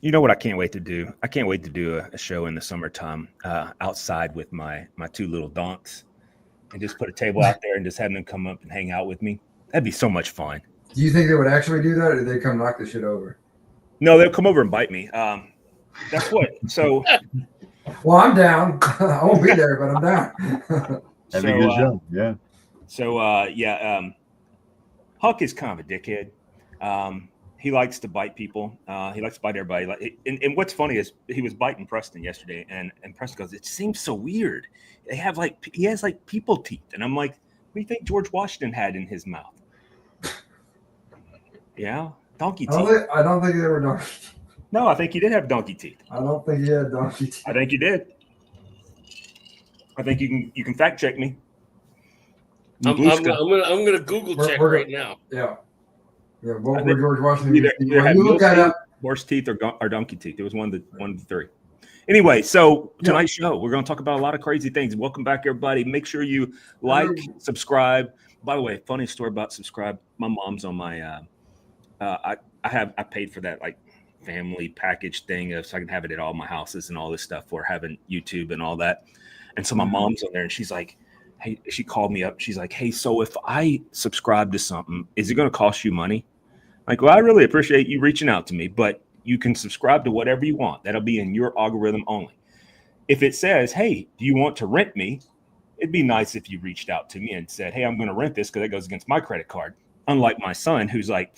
You know what I can't wait to do? I can't wait to do a show in the summertime outside with my two little donks and just put a table out there and just have them come up and hang out with me. That'd be so much fun. Do you think they would actually do that, or did they come knock the shit over? No, they'll come over and bite me. That's what. So, Well, I'm down. I won't be there, but I'm down. That'd be a good so, show. Yeah. yeah. Huck is kind of a dickhead. He likes to bite people. He likes to bite everybody. And what's funny is he was biting Preston yesterday, and Preston goes, "It seems so weird. He has like people teeth," and I'm like, "What do you think George Washington had in his mouth?" Yeah, donkey teeth. I don't think they were donkey. No, I think he did have donkey teeth. I don't think he had donkey teeth. I think he did. I think you can fact check me. I'm gonna Google check right now. Yeah. Yeah, what were George Washington? Either had you look that up. Horse teeth or donkey teeth. It was one of the three. Anyway, so tonight's show, we're going to talk about a lot of crazy things. Welcome back, everybody. Make sure you like, subscribe. By the way, funny story about subscribe. My mom's on my. I paid for that like family package thing so I can have it at all my houses and all this stuff for having YouTube and all that. And so my mom's on there and she's like, hey, she called me up. She's like, hey, so if I subscribe to something, is it going to cost you money? Like, well, I really appreciate you reaching out to me, but you can subscribe to whatever you want. That'll be in your algorithm only. If it says, hey, do you want to rent me? It'd be nice if you reached out to me and said, hey, I'm going to rent this because it goes against my credit card. Unlike my son, who's like,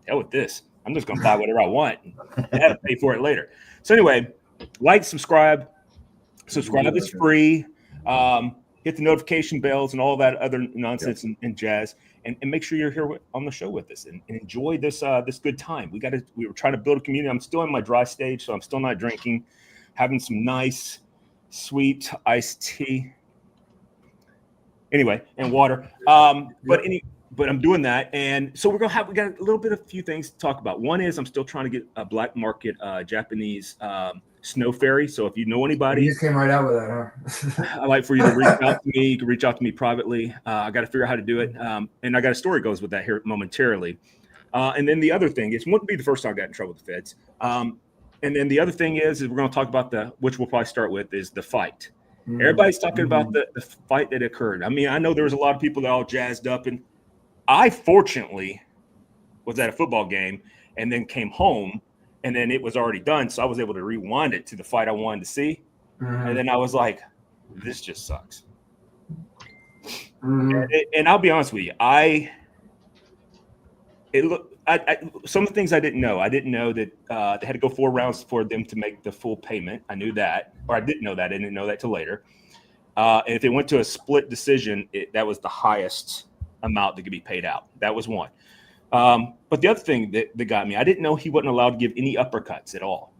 hell with this. I'm just going to buy whatever I want and have to pay for it later. So anyway, like, subscribe. Subscribe is free. Hit the notification bells and all that other nonsense and jazz, and make sure you're here on the show with us and enjoy this good time. We were trying to build a community. I'm still in my dry stage, so I'm still not drinking, having some nice sweet iced tea. Anyway, and water. But I'm doing that, and so we got a little bit of a few things to talk about. One is I'm still trying to get a black market Japanese snow fairy. So if you know anybody, you just came right out with that, huh? I'd like for you to reach out to me. You can reach out to me privately. I got to figure out how to do it, and I got a story goes with that here momentarily. And then the other thing is, wouldn't be the first time I got in trouble with the feds. And then the other thing is we're going to talk about which we'll probably start with is the fight. Everybody's talking about the fight that occurred. I mean, I know there was a lot of people that all jazzed up, and I fortunately was at a football game and then came home and then it was already done. So I was able to rewind it to the fight I wanted to see. And then I was like, this just sucks. And I'll be honest with you. Some of the things I didn't know. I didn't know that they had to go 4 rounds for them to make the full payment. I knew that, or I didn't know that. I didn't know that till later. And if it went to a split decision, that was the highest amount that could be paid out. That was one. But the other thing that got me, I didn't know he wasn't allowed to give any uppercuts at all.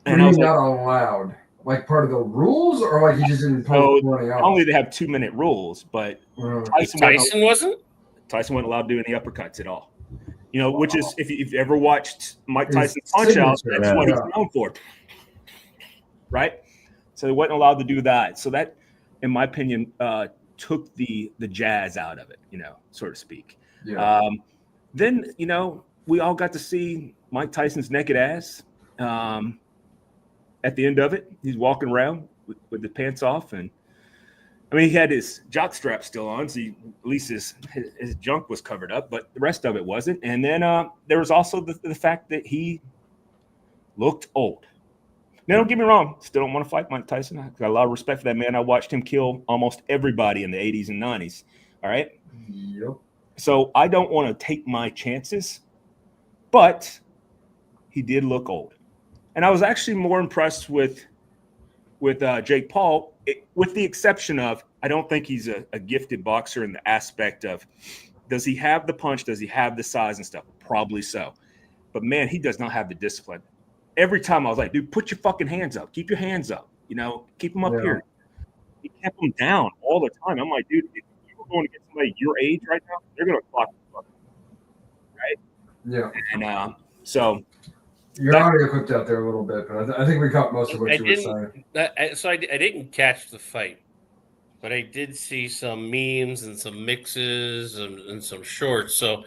And I was not allowed, like part of the rules, or like he just didn't post money out. Only they have 2-minute rules, but Tyson wasn't. Tyson wasn't allowed to do any uppercuts at all. You know, which is if you've ever watched Mike Tyson's punch out, that's what he's known for, right? So he wasn't allowed to do that. So that, in my opinion, took the jazz out of it, you know, so to speak. Yeah. Then, you know, we all got to see Mike Tyson's naked ass. At the end of it, he's walking around with the pants off, and I mean, he had his jock strap still on, so at least his junk was covered up, but the rest of it wasn't. And then there was also the fact that he looked old. Now, don't get me wrong. Still don't want to fight Mike Tyson. I got a lot of respect for that man. I watched him kill almost everybody in the 80s and 90s. All right? Yep. So I don't want to take my chances, but he did look old. And I was actually more impressed with Jake Paul, with the exception of I don't think he's a gifted boxer in the aspect of does he have the punch? Does he have the size and stuff? Probably so. But, man, he does not have the discipline. Every time I was like, dude, put your fucking hands up. Keep your hands up. You know, keep them up here. He kept them down all the time. I'm like, dude, if you were going to get somebody your age right now, they're going to clock you up. Right? Yeah. And so you're audio clipped out there a little bit, but I think we caught most of what you were saying. So I didn't catch the fight, but I did see some memes and some mixes and some shorts. So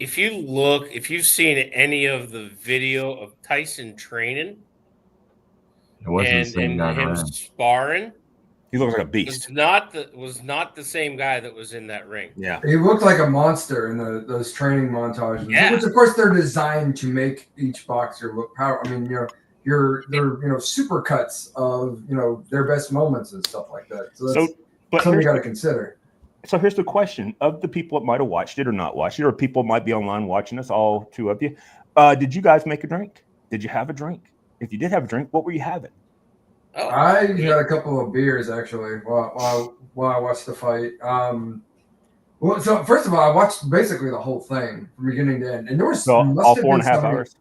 if you've seen any of the video of Tyson training It wasn't the and same guy him then. sparring, He looks like a beast. was not the same guy that was in that ring. Yeah. He looked like a monster in those training montages, Yeah. which of course they're designed to make each boxer look powerful. I mean, they're super cuts of their best moments and stuff like that. So that's something you got to consider. So here's the question: of the people that might have watched it or not watched it, or people might be online watching us, all two of you, did you guys make a drink? Did you have a drink? If you did have a drink, what were you having? Oh, I had a couple of beers actually while I watched the fight. Well, so first of all, I watched basically the whole thing from beginning to end, and there was all 4.5 hours.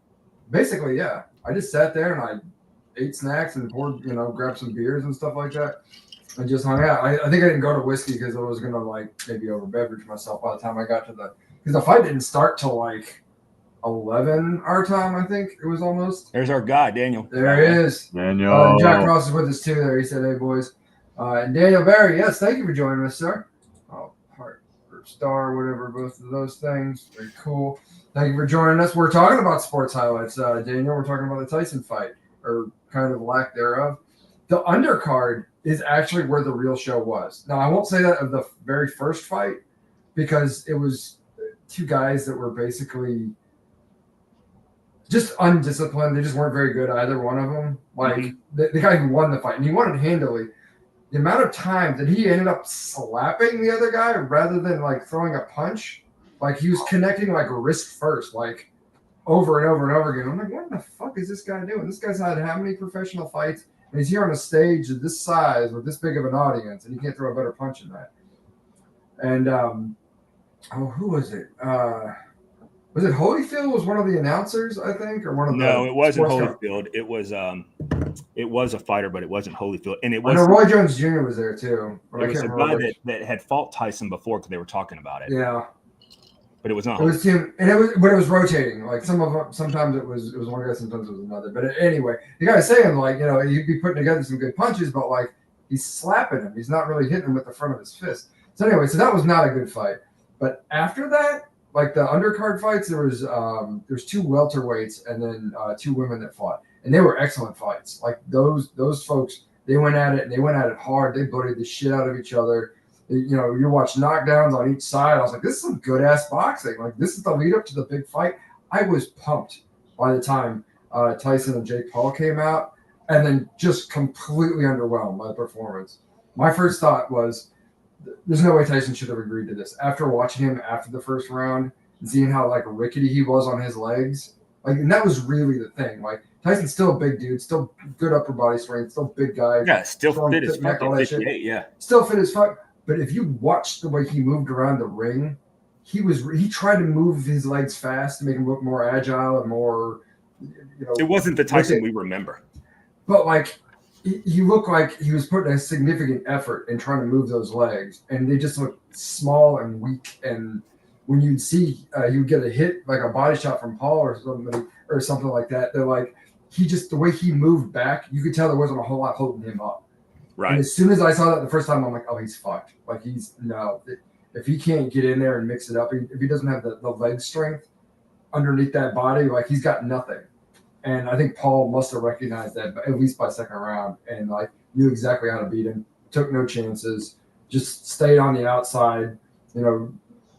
Basically, yeah. I just sat there and I ate snacks and poured, grabbed some beers and stuff like that, and just hung out. I think I didn't go to whiskey because I was gonna maybe over beverage myself by the time I got to because the fight didn't start till 11 our time. I think it was almost. There's our guy, Daniel. There he is. Daniel. Jack Ross is with us too. There, he said, "Hey boys," and Daniel Barry. Yes, thank you for joining us, sir. Heart or star, whatever, both of those things. Very cool. Thank you for joining us. We're talking about sports highlights, Daniel. We're talking about the Tyson fight, or kind of lack thereof. The undercard is actually where the real show was. Now, I won't say that of the very first fight because it was two guys that were basically just undisciplined. They just weren't very good, either one of them. The guy who won the fight, and he won it handily. The amount of time that he ended up slapping the other guy rather than throwing a punch, he was connecting wrist first, over and over and over again. I'm like, what the fuck is this guy doing? This guy's had how many professional fights, and he's here on a stage of this size with this big of an audience, and he can't throw a better punch than that. And who was it? Was it Holyfield? Was one of the announcers, I think, or one of the? No, it wasn't Holyfield. It was a fighter, but it wasn't Holyfield, and it was. I know Roy Jones Jr. was there too. It was a guy that had fought Tyson before because they were talking about it. Yeah, but it was not. It was him, and it was rotating. Sometimes it was one guy, sometimes it was another. But anyway, the guy was saying he'd be putting together some good punches, but he's slapping him. He's not really hitting him with the front of his fist. So anyway, that was not a good fight. But after that. The undercard fights, there's two welterweights and then two women that fought, and they were excellent fights. Those folks, they went at it and they went at it hard. They bloodied the shit out of each other. You watch knockdowns on each side. I was like, this is some good ass boxing. This is the lead up to the big fight. I was pumped by the time Tyson and Jake Paul came out, and then just completely underwhelmed by the performance. My first thought was, there's no way Tyson should have agreed to this. After watching him after the first round and seeing how rickety he was on his legs, and that was really the thing. Tyson's still a big dude, still good upper body strength, still big guy. Yeah, still fit as fuck. Yeah, still fit as fuck. But if you watch the way he moved around the ring, he tried to move his legs fast to make him look more agile and more. It wasn't the Tyson we remember. But he looked like he was putting a significant effort in trying to move those legs, and they just looked small and weak. And when you'd see you'd get a hit, a body shot from Paul or something like that, they're the way he moved back, you could tell there wasn't a whole lot holding him up. Right. And as soon as I saw that the first time, I'm like, oh, he's fucked. If he can't get in there and mix it up, if he doesn't have the leg strength underneath that body, he's got nothing. And I think Paul must have recognized that, at least by second round, and knew exactly how to beat him. Took no chances, just stayed on the outside,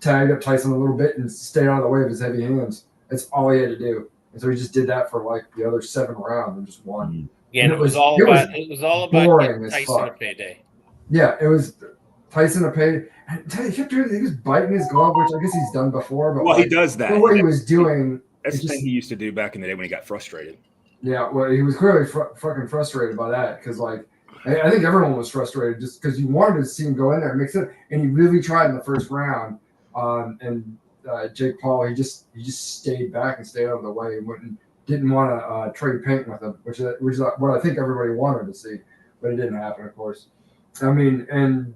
tagged up Tyson a little bit and stayed out of the way of his heavy hands. That's all he had to do. And so he just did that for the other 7 rounds and just won. Yeah, and it was all about Tyson a payday. Yeah, it was Tyson a payday. He kept doing it. He was biting his glove, which I guess he's done before. But he does that. What he was doing. That's the thing he used to do back in the day when he got frustrated. Yeah, well, he was clearly fucking frustrated by that because, I think everyone was frustrated just because you wanted to see him go in there and mix it. And he really tried in the first round. And Jake Paul, he just stayed back and stayed out of the way and didn't want to trade paint with him, which is what I think everybody wanted to see, but it didn't happen, of course. I mean, and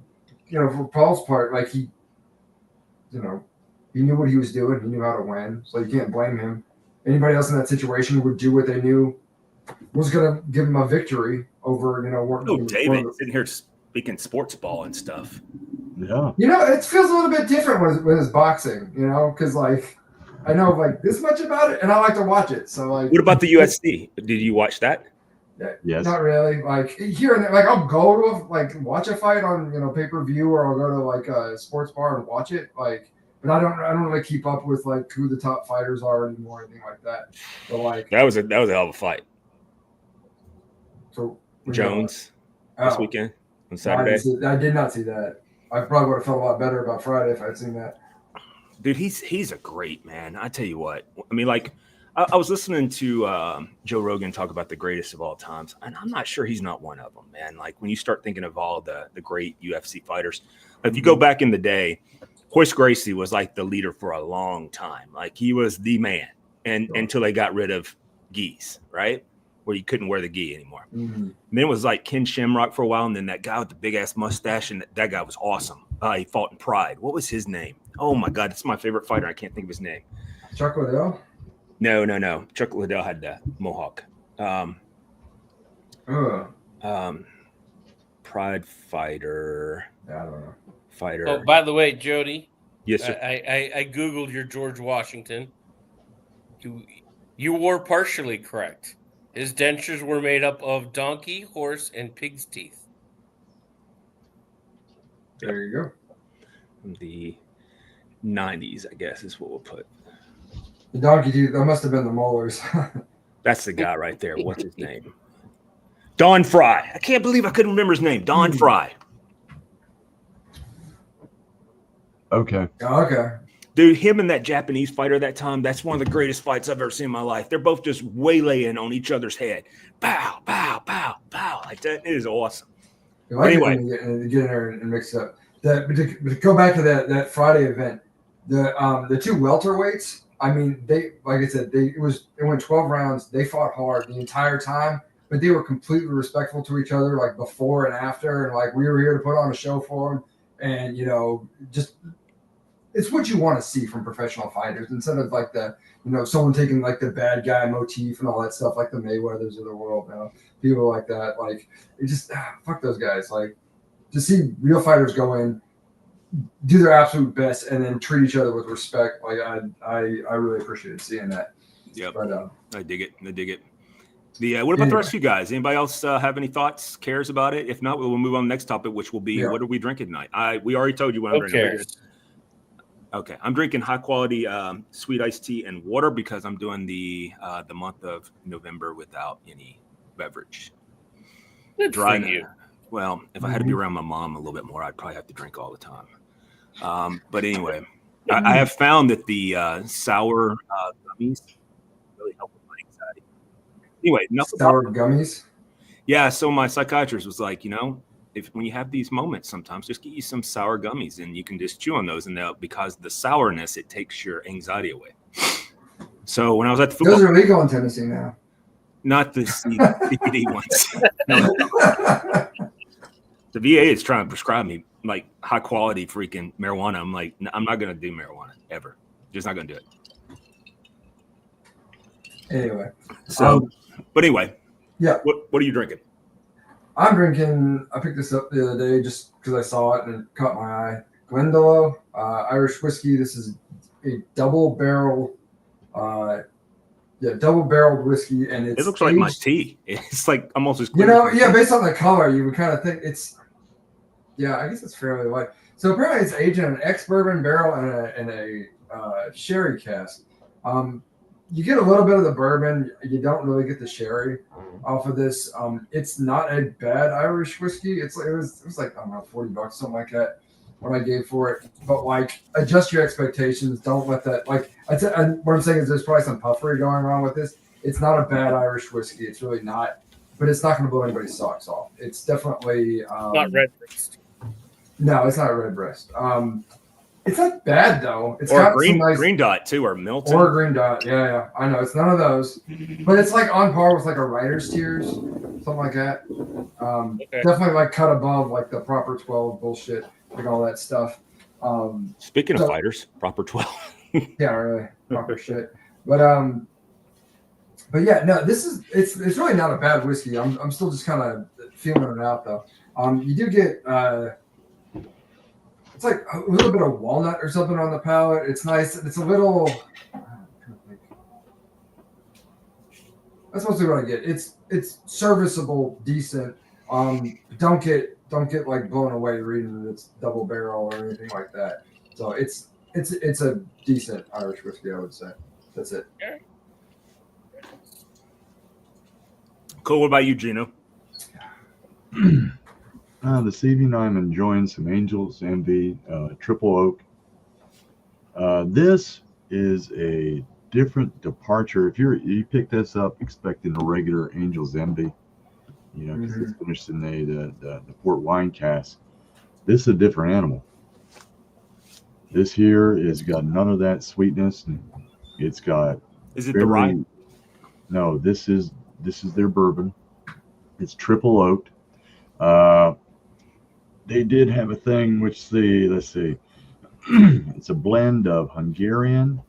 for Paul's part, he knew what he was doing. He knew how to win, so you can't blame him. Anybody else in that situation would do what they knew was going to give him a victory over, David sitting here speaking sports ball and stuff. Yeah. It feels a little bit different with his boxing, because I know like this much about it, and I like to watch it. So like, What about the UFC? Did you watch that? Yes. Not really. Like here and there, like I'll go to watch a fight on pay-per-view, or I'll go to like a sports bar and watch it. Like, but I don't really keep up with like who the top fighters are anymore, or anything like that. But like That was a hell of a fight. so Jones this weekend on no, Saturday. I did not see that. I probably would have felt a lot better about Friday if I'd seen that. Dude, he's a great man. I tell you what. I mean, like I was listening to Joe Rogan talk about the greatest of all times, and I'm not sure he's not one of them, man. Like when you start thinking of all the great UFC fighters, if you go back in the day, Hoist Gracie was like the leader for a long time. Like he was the man, and until they got rid of gis, right? Where you couldn't wear the gi anymore. Mm-hmm. And then it was like Ken Shamrock for a while, and then that guy with the big ass mustache, and that guy was awesome. He fought in Pride. What was his name? Oh my God, it's my favorite fighter. I can't think of his name. Chuck Liddell? No. Chuck Liddell had the mohawk. Pride fighter. Yeah, I don't know. Fighter. Oh, by the way, Jody. Yes, sir. I Googled your George Washington. You were partially correct. His dentures were made up of donkey, horse, and pig's teeth. There you go. The 90s, I guess, is what we'll put. The donkey teeth, that must have been the molars. That's the guy right there. What's his name? Don Fry. I can't believe I couldn't remember his name. Don Fry. Okay. Okay. Dude, him and that Japanese fighter that time, that's one of the greatest fights I've ever seen in my life. They're both just waylaying on each other's head. Bow, bow, bow, bow. Like that. It is awesome. Anyway. Get in there and mix it up. But to go back to that Friday event, the two welterweights, I mean, they, like I said, it went 12 rounds. They fought hard the entire time, but they were completely respectful to each other, like before and after. And like, we were here to put on a show for them. And, just, it's what you want to see from professional fighters instead of like someone taking like the bad guy motif and all that stuff, like the Mayweathers of the world, people like that. Like, it just, fuck those guys. Like, to see real fighters go in, do their absolute best, and then treat each other with respect. Like I really appreciated seeing that. Yeah, but I dig it. What about the rest of you guys? Anybody else have any thoughts, cares about it? If not, we'll move on to the next topic, which will be what are we drinking tonight? We already told you what I'm drinking. Okay, I'm drinking high quality sweet iced tea and water because I'm doing the month of November without any beverage. Good for you. Well, if I had to be around my mom a little bit more, I'd probably have to drink all the time. But anyway, I have found that the sour gummies really help with my anxiety. Anyway, sour gummies. Yeah, so my psychiatrist was like, when you have these moments, sometimes just get you some sour gummies, and you can just chew on those, and because the sourness, it takes your anxiety away. So when I was at the football, those are legal in Tennessee now. Not the CBD ones. No. The VA is trying to prescribe me like high quality freaking marijuana. I'm like, I'm not going to do marijuana ever. Just not going to do it. Anyway. So, but anyway. Yeah. What are you drinking? I'm drinking, I picked this up the other day just because I saw it and it caught my eye. Glendalough Irish whiskey. This is a double barreled whiskey, and it looks like my tea. It's like almost as clear. Based on the color, you would kind of think it's. Yeah, I guess it's fairly white. So apparently, it's aged in an ex-bourbon barrel and a sherry cask. You get a little bit of the bourbon. You don't really get the sherry off of this. It's not a bad Irish whiskey. It was like, I don't know, $40, something like that, what I gave for it. But like, adjust your expectations. Don't let that, like, what I'm saying is there's probably some puffery going on with this. It's not a bad Irish whiskey. It's really not, but it's not going to blow anybody's socks off. It's definitely not Redbreast. No, it's not Redbreast. It's not bad though. It's or got green, some nice, green dot too, or Milton. Or Green Dot. Yeah. I know it's none of those, but it's like on par with like a Writer's Tears, something like that. Definitely like cut above like the proper 12 bullshit, like all that stuff. Speaking of fighters, proper 12. Yeah, really proper shit. But yeah, no, it's really not a bad whiskey. I'm still just kind of feeling it out though. You do get it's like a little bit of walnut or something on the palate. It's nice. It's a little, That's mostly what I get. It's serviceable, decent. Don't get like blown away reading that it's double barrel or anything like that. So it's a decent Irish whiskey, I would say. That's it. Cool. What about you, Gino? This evening I'm enjoying some Angel's Envy Triple Oak. This is a different departure. If you pick this up expecting a regular Angel's Envy, because it's finished in the port wine cask, this is a different animal. This here has got none of that sweetness, and it's got. Is it the rye? No, this is their bourbon. It's triple oaked. They did have a thing which let's see, it's a blend of Hungarian,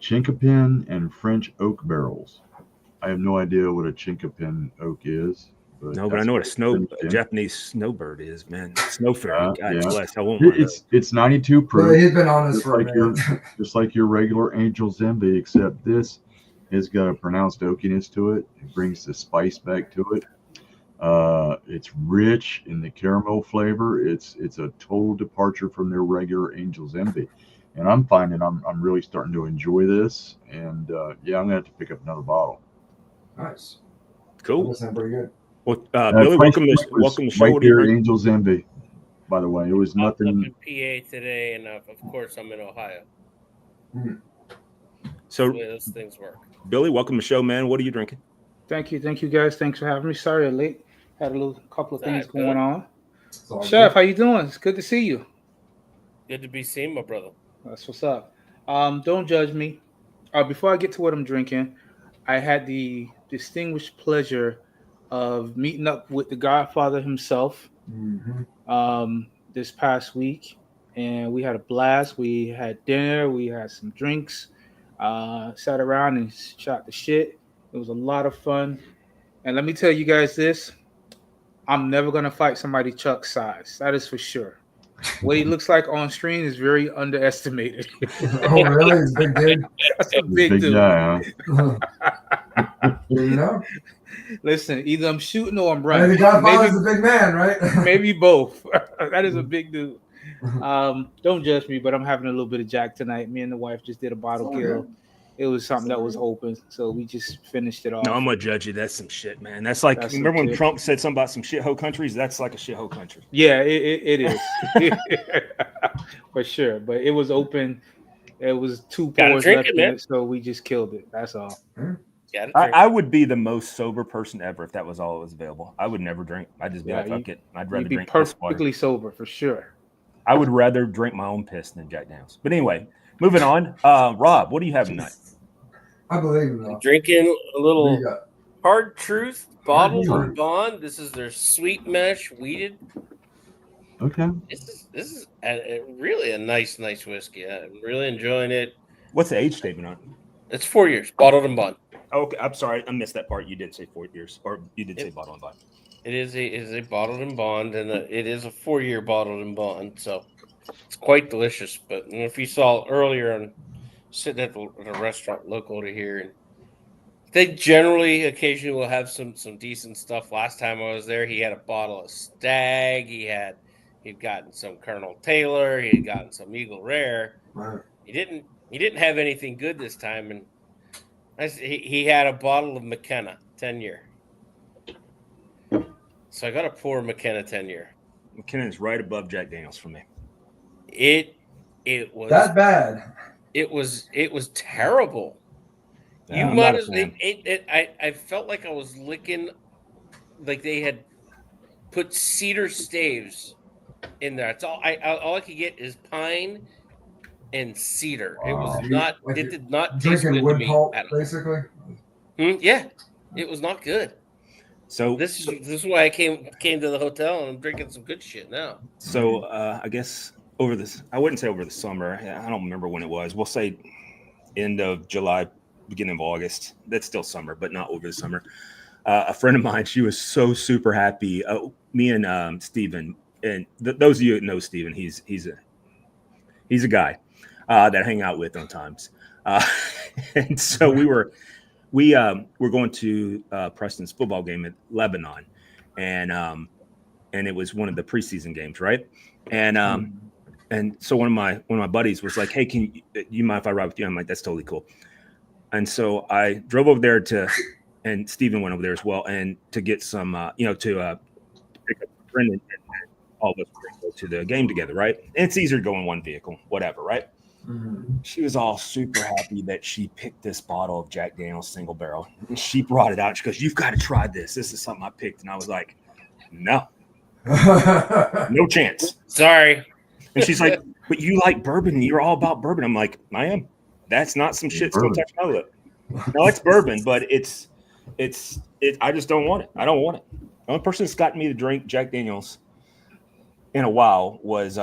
Chinkopin, and French oak barrels. I have no idea what a Chinkopin oak is. But I know what a Japanese snowbird is, man. Snowfairy. God bless. I want one. It's 92 proof. Well, he's been honest for a minute. Just like your regular Angel's Envy, except this has got a pronounced oakiness to it. It brings the spice back to it. It's rich in the caramel flavor. It's a total departure from their regular Angel's Envy, and I'm finding I'm really starting to enjoy this. And I'm gonna have to pick up another bottle. Nice. Cool. That sounds pretty good. Well, Billy, welcome to the show. Right there, Angel's Envy. By the way, it was nothing. I'm in PA today, and of course I'm in Ohio. So those things work. Billy, welcome to the show, man. What are you drinking? Thank you, guys. Thanks for having me. Sorry I'm late. Had a couple of things going on. Good. Chef, how you doing? It's good to see you. Good to be seen, my brother. That's what's up. Don't judge me. Before I get to what I'm drinking, I had the distinguished pleasure of meeting up with the Godfather himself this past week, and we had a blast. We had dinner, we had some drinks, sat around and shot the shit. It was a lot of fun. And let me tell you guys this, I'm never going to fight somebody Chuck's size. That is for sure. What he looks like on screen is very underestimated. Oh, really? He's a big dude? That's a big dude. Guy, huh? Listen, either I'm shooting or I'm running. The Godfather's a big man, right? Maybe both. That is a big dude. Don't judge me, but I'm having a little bit of Jack tonight. Me and the wife just did a bottle kill. It was something that was open, so we just finished it off. No, I'm gonna judge you. That's some shit, man. That's like, remember when Trump said something about some shithole countries? That's like a shithole country. Yeah, it is. For sure. But it was open. It was 2 pours left in it, so we just killed it. That's all. I would be the most sober person ever if that was all that was available. I would never drink. I'd just be like, fuck it. I'd rather drink perfectly sober for sure. I would rather drink my own piss than Jack Daniels. But anyway, moving on. Rob, what do you have tonight? I believe it. I'm drinking a little Hard Truth bottled and bond. This is their sweet mesh weeded. Okay. This is really a nice whiskey. I'm really enjoying it. What's the age statement on it? It's 4 years, bottled and bond. Okay, I'm sorry, I missed that part. You did say 4 years, or you did say bottled and bond. It is a bottled and bond, and it is a 4-year bottled and bond. So it's quite delicious. But if you saw earlier, I'm sitting at a restaurant local to here, and they generally occasionally will have some decent stuff. Last time I was there, he had a bottle of Stag. He'd gotten some Colonel Taylor. He had gotten some Eagle Rare. Right. He didn't have anything good this time, and he had a bottle of McKenna 10-year. So I got to pour McKenna 10-year. McKenna is right above Jack Daniels for me. It was that bad. It was terrible. Yeah, you might as I felt like I was licking, like they had put cedar staves in there. It's all I could get is pine and cedar. It was not. Like it did not taste good wood to me. pulp, basically. Yeah, it was not good. So this is why I came to the hotel and I'm drinking some good shit now. So I guess over this, I wouldn't say over the summer. I don't remember when it was. We'll say end of July, beginning of August. That's still summer, but not over the summer. A friend of mine, she was so super happy. Me and Steven, and those of you that know Steven, he's a guy that I hang out with on times. And so we we're going to Preston's football game at Lebanon, and it was one of the preseason games, right? And so one of my buddies was like, "Hey, can you mind if I ride with you?" I'm like, "That's totally cool." And so I drove over there and Steven went over there as well, and to get some, to pick up a friend, and all of us were going to go to the game together, right? And it's easier to go in one vehicle, whatever, right? She was all super happy that she picked this bottle of Jack Daniel's single barrel. And she brought it out. She goes, "You've got to try this. This is something I picked." And I was like, "No, no chance." Sorry. And she's like, "But you like bourbon. You're all about bourbon." I'm like, "I am. That's not some shit that's going to touch my lip. No, it's bourbon, but it's I just don't want it. I don't want it." The only person that's gotten me to drink Jack Daniel's in a while was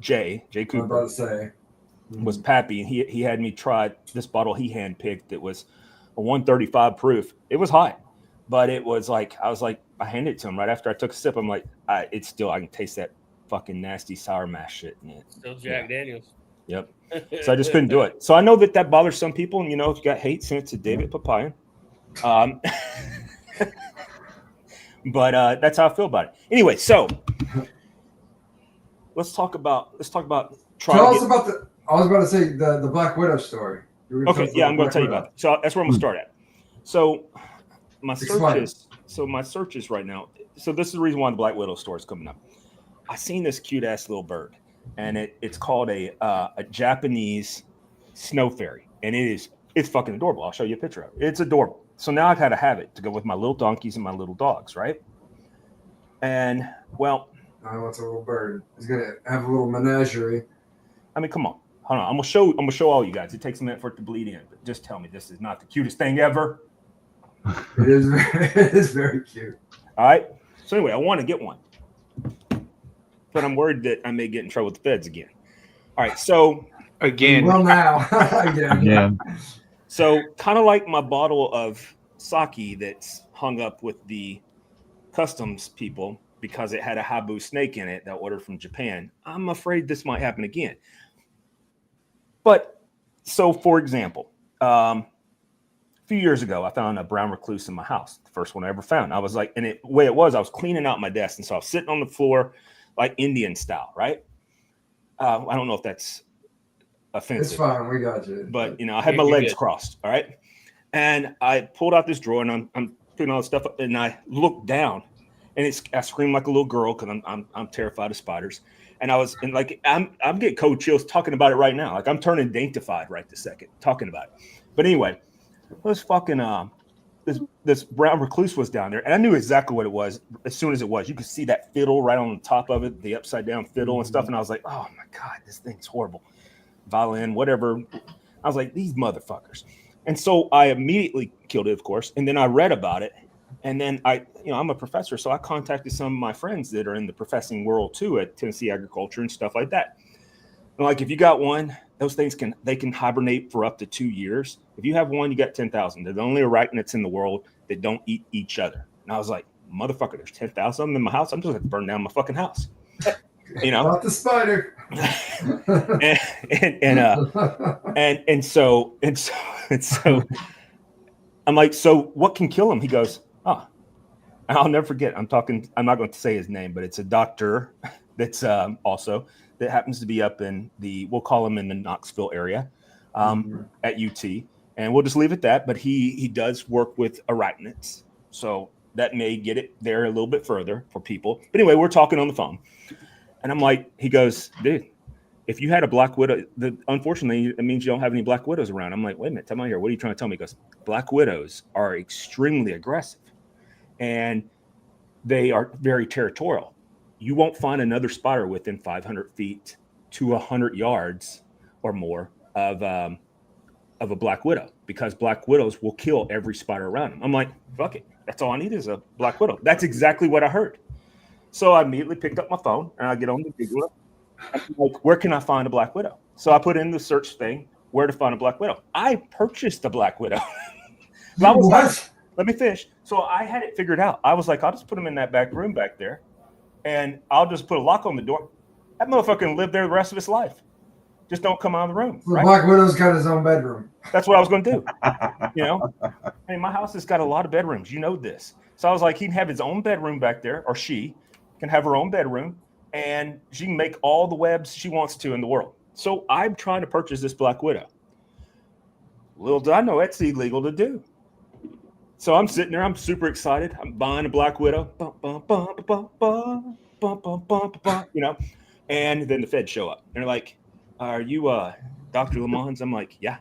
Jay Cooper. I'm about to say. Was Pappy, and he had me try this bottle he handpicked. It was a 135 proof. It was high, but it was like I handed it to him right after I took a sip. I'm like, I can taste that fucking nasty sour mash shit in it. Still Jack Daniels. Yep. So I just couldn't do it. So I know that bothers some people, and if you got hate, send it to David Papayan. But that's how I feel about it. Anyway, so let's talk about Tell us about I was about to say the Black Widow story. Okay, yeah, I'm going to tell you about it. So that's where I'm going to start at. So my searches right now. So this is the reason why the Black Widow story is coming up. I seen this cute ass little bird, and it's called a Japanese snow fairy, and it's fucking adorable. I'll show you a picture of it. It's adorable. So now I've had to have it to go with my little donkeys and my little dogs, right? And well, I want a little bird. He's gonna have a little menagerie. I mean, come on. Hold on. I'm gonna show all you guys. It takes a minute for it to bleed in, but just tell me this is not the cutest thing ever. It is very cute. All right. So anyway, I want to get one, but I'm worried that I may get in trouble with the feds again. All right. So again, well now Again. So kind of like my bottle of sake that's hung up with the customs people because it had a habu snake in it that ordered from Japan. I'm afraid this might happen again. But so, for example, a few years ago, I found a brown recluse in my house, the first one I ever found. I was like, and the way it was, I was cleaning out my desk, and so I was sitting on the floor like Indian style, right? I don't know if that's offensive. It's fine, we got you. But I had my legs crossed, all right, and I pulled out this drawer, and I'm putting all this stuff up, and I looked down, and I screamed like a little girl because I'm terrified of spiders. And I'm getting cold chills talking about it right now. Like I'm turning daintified right this second talking about it. But anyway, this fucking this brown recluse was down there, and I knew exactly what it was as soon as it was. You could see that fiddle right on the top of it, the upside down fiddle and stuff. And I was like, oh my God, this thing's horrible. Violin, whatever. I was like, these motherfuckers. And so I immediately killed it, of course. And then I read about it. And then I'm a professor, so I contacted some of my friends that are in the professing world too at Tennessee Agriculture and stuff like that. And like, if you got one, those things can hibernate for up to 2 years. If you have one, you got 10,000. They're the only arachnids in the world that don't eat each other. And I was like, motherfucker, there's 10,000 of them in my house. I'm just going to burn down my fucking house. Not the spider. and so I'm like, so what can kill him? He goes, oh, and I'll never forget. I'm not going to say his name, but it's a doctor that's also that happens to be up in we'll call him in the Knoxville area at UT, and we'll just leave it at that. But he does work with arachnids, so that may get it there a little bit further for people. But anyway, we're talking on the phone, and I'm like, he goes, dude, if you had a black widow, unfortunately, it means you don't have any black widows around. I'm like, wait a minute, tell me here. What are you trying to tell me? He goes, black widows are extremely aggressive, and they are very territorial. You won't find another spider within 500 feet to 100 yards or more of a black widow, because black widows will kill every spider around them. I'm like, fuck it. That's all I need is a black widow. That's exactly what I heard. So I immediately picked up my phone and I get on the Google. I'm like, where can I find a black widow? So I put in the search thing, where to find a black widow. I purchased a black widow. I was like, let me finish. So I had it figured out. I was like, I'll just put them in that back room back there, and I'll just put a lock on the door. That motherfucker can live there the rest of his life. just don't come out of the room. The Right? Black Widow's got his own bedroom. That's what I was going to do. You know, I mean, my house has got a lot of bedrooms. You know this. So I was like, he'd have his own bedroom back there, or she can have her own bedroom, and she can make all the webs she wants to in the world. So I'm trying to purchase this Black Widow. Little did I know it's illegal to do. So I'm sitting there. I'm super excited. I'm buying a Black Widow. You know, and then the feds show up. And they're like, "Are you Dr. Lamons?" I'm like, "Yeah."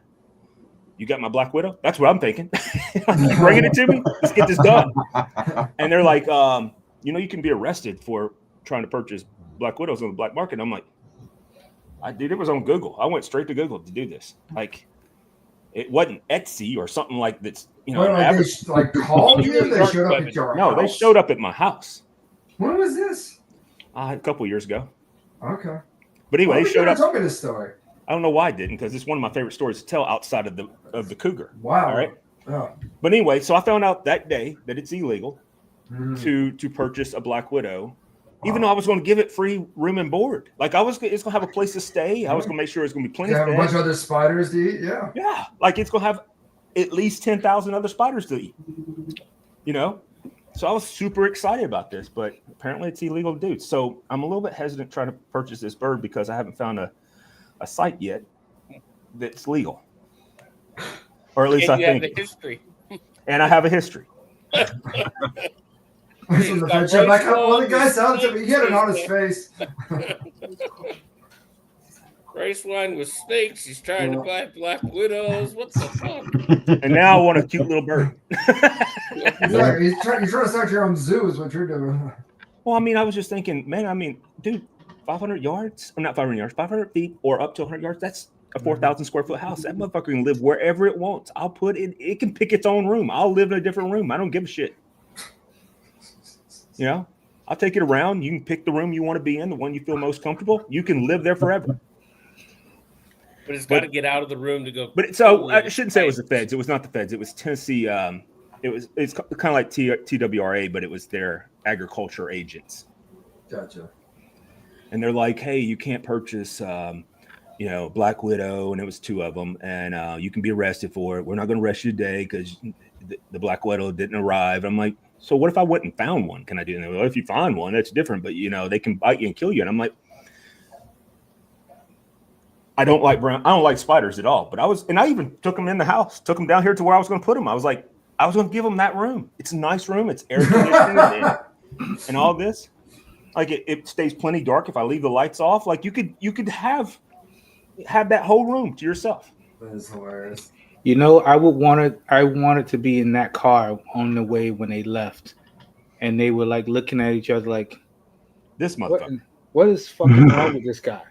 You got my Black Widow? That's what I'm thinking. You bringing it to me? Let's get this done. And they're like, you know, you can be arrested for trying to purchase Black Widows on the black market. I'm like, I did. It was on Google. I went straight to Google to do this. Like, it wasn't Etsy or something like that's, you know. Well, like they called you? They showed up at your house? No, they showed up at my house. When was this? A couple years ago. Okay. But anyway, they showed up. Tell me this story. I don't know why I didn't, because it's one of my favorite stories to tell outside of the cougar. Wow. All right. Oh. But anyway, so I found out that day that it's illegal to purchase a Black Widow, even though I was going to give it free room and board. Like it's going to have a place to stay. I was going to make sure it's going to be plenty. Have a bunch of other spiders to eat. Yeah. Yeah. Like it's going to have at least 10,000 other spiders to eat. You know. So I was super excited about this, but apparently it's illegal to do. So I'm a little bit hesitant trying to purchase this bird because I haven't found a site yet that's legal, or at least I think. Have the history. And I have a history. The guy sounds to me. He had it on his face. Race wine with snakes. He's trying to buy Black Widows. What the fuck? And now I want a cute little bird. He's trying to start your own zoo, is what you're doing. Well, I mean, I was just thinking, man. I mean, dude, 500 yards. I'm not 500 yards. 500 feet or up to 100 yards. That's a 4,000 square foot house. That motherfucker can live wherever it wants. I'll put it. It can pick its own room. I'll live in a different room. I don't give a shit. You know, I'll take it around. You can pick the room you want to be in, the one you feel most comfortable. You can live there forever. But it's got to get out of the room to go. But so I shouldn't say it was the feds. It was not the feds. It was Tennessee. It's kind of like TWRA, but it was their agriculture agents. Gotcha. And they're like, hey, you can't purchase, Black Widow, and it was 2 of them, and you can be arrested for it. We're not going to arrest you today because the Black Widow didn't arrive. I'm like, so what if I went and found one? Can I do that? Well, if you find one, that's different. But they can bite you and kill you. And I'm like, I don't like spiders at all. But I even took them in the house, took them down here to where I was going to put them. I was like, I was going to give them that room. It's a nice room. It's air conditioned and all this. Like it stays plenty dark if I leave the lights off. Like you could have that whole room to yourself. That is hilarious. I wanted to be in that car on the way when they left, and they were like looking at each other like, this motherfucker. What is fucking wrong with this guy?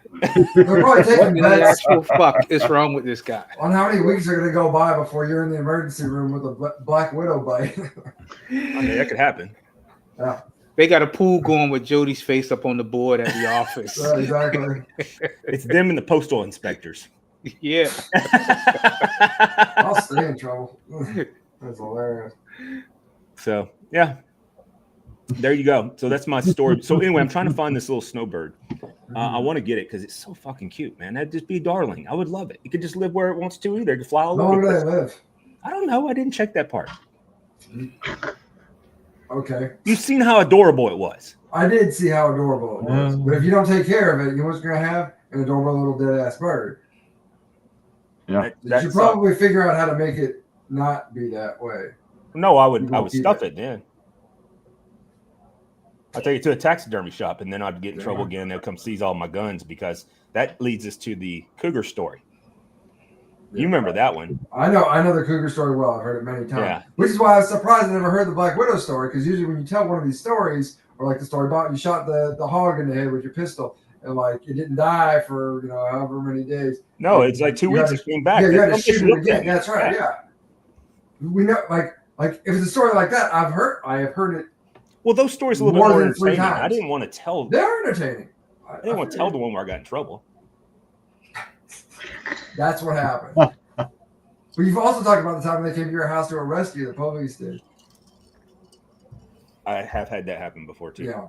They're probably taking What the bets actual fuck is wrong with this guy? on how many weeks are going to go by before you're in the emergency room with a Black Widow bite. I mean, that could happen. Yeah. They got a pool going with Jody's face up on the board at the office. Exactly. It's them and the postal inspectors. Yeah. I'll stay in trouble. That's hilarious. So, yeah. There you go. So that's my story. So anyway, I'm trying to find this little snowbird. I want to get it because it's so fucking cute, man. That'd just be darling. I would love it. It could just live where it wants to either. It could fly all How long over. do they live? I don't know. I didn't check that part. Okay. You've seen how adorable it was. I did see how adorable it was. But if you don't take care of it, you know what's going to have? An adorable little dead-ass bird. Yeah. You should probably figure out how to make it not be that way. No, I would keep stuff it then. I'd take it to a taxidermy shop, and then I'd get in trouble again. They'll come seize all my guns because that leads us to the cougar story. You remember that one? I know the cougar story well. I've heard it many times. Yeah. Which is why I was surprised I never heard the Black Widow story, because usually when you tell one of these stories, or like the story about you shot the hog in the head with your pistol, and like it didn't die for however many days. No, it's like 2 weeks. It came back. Yeah, you had to shoot it again. That's right. Yeah. We know, like if it's a story like that, I have heard it. Well, those stories are a little more bit more than 3 entertaining. times. I didn't want to tell. They're entertaining. I didn't want to tell the one where I got in trouble. That's what happened. But you've also talked about the time they came to your house to arrest you. The police did. I have had that happen before too. Yeah.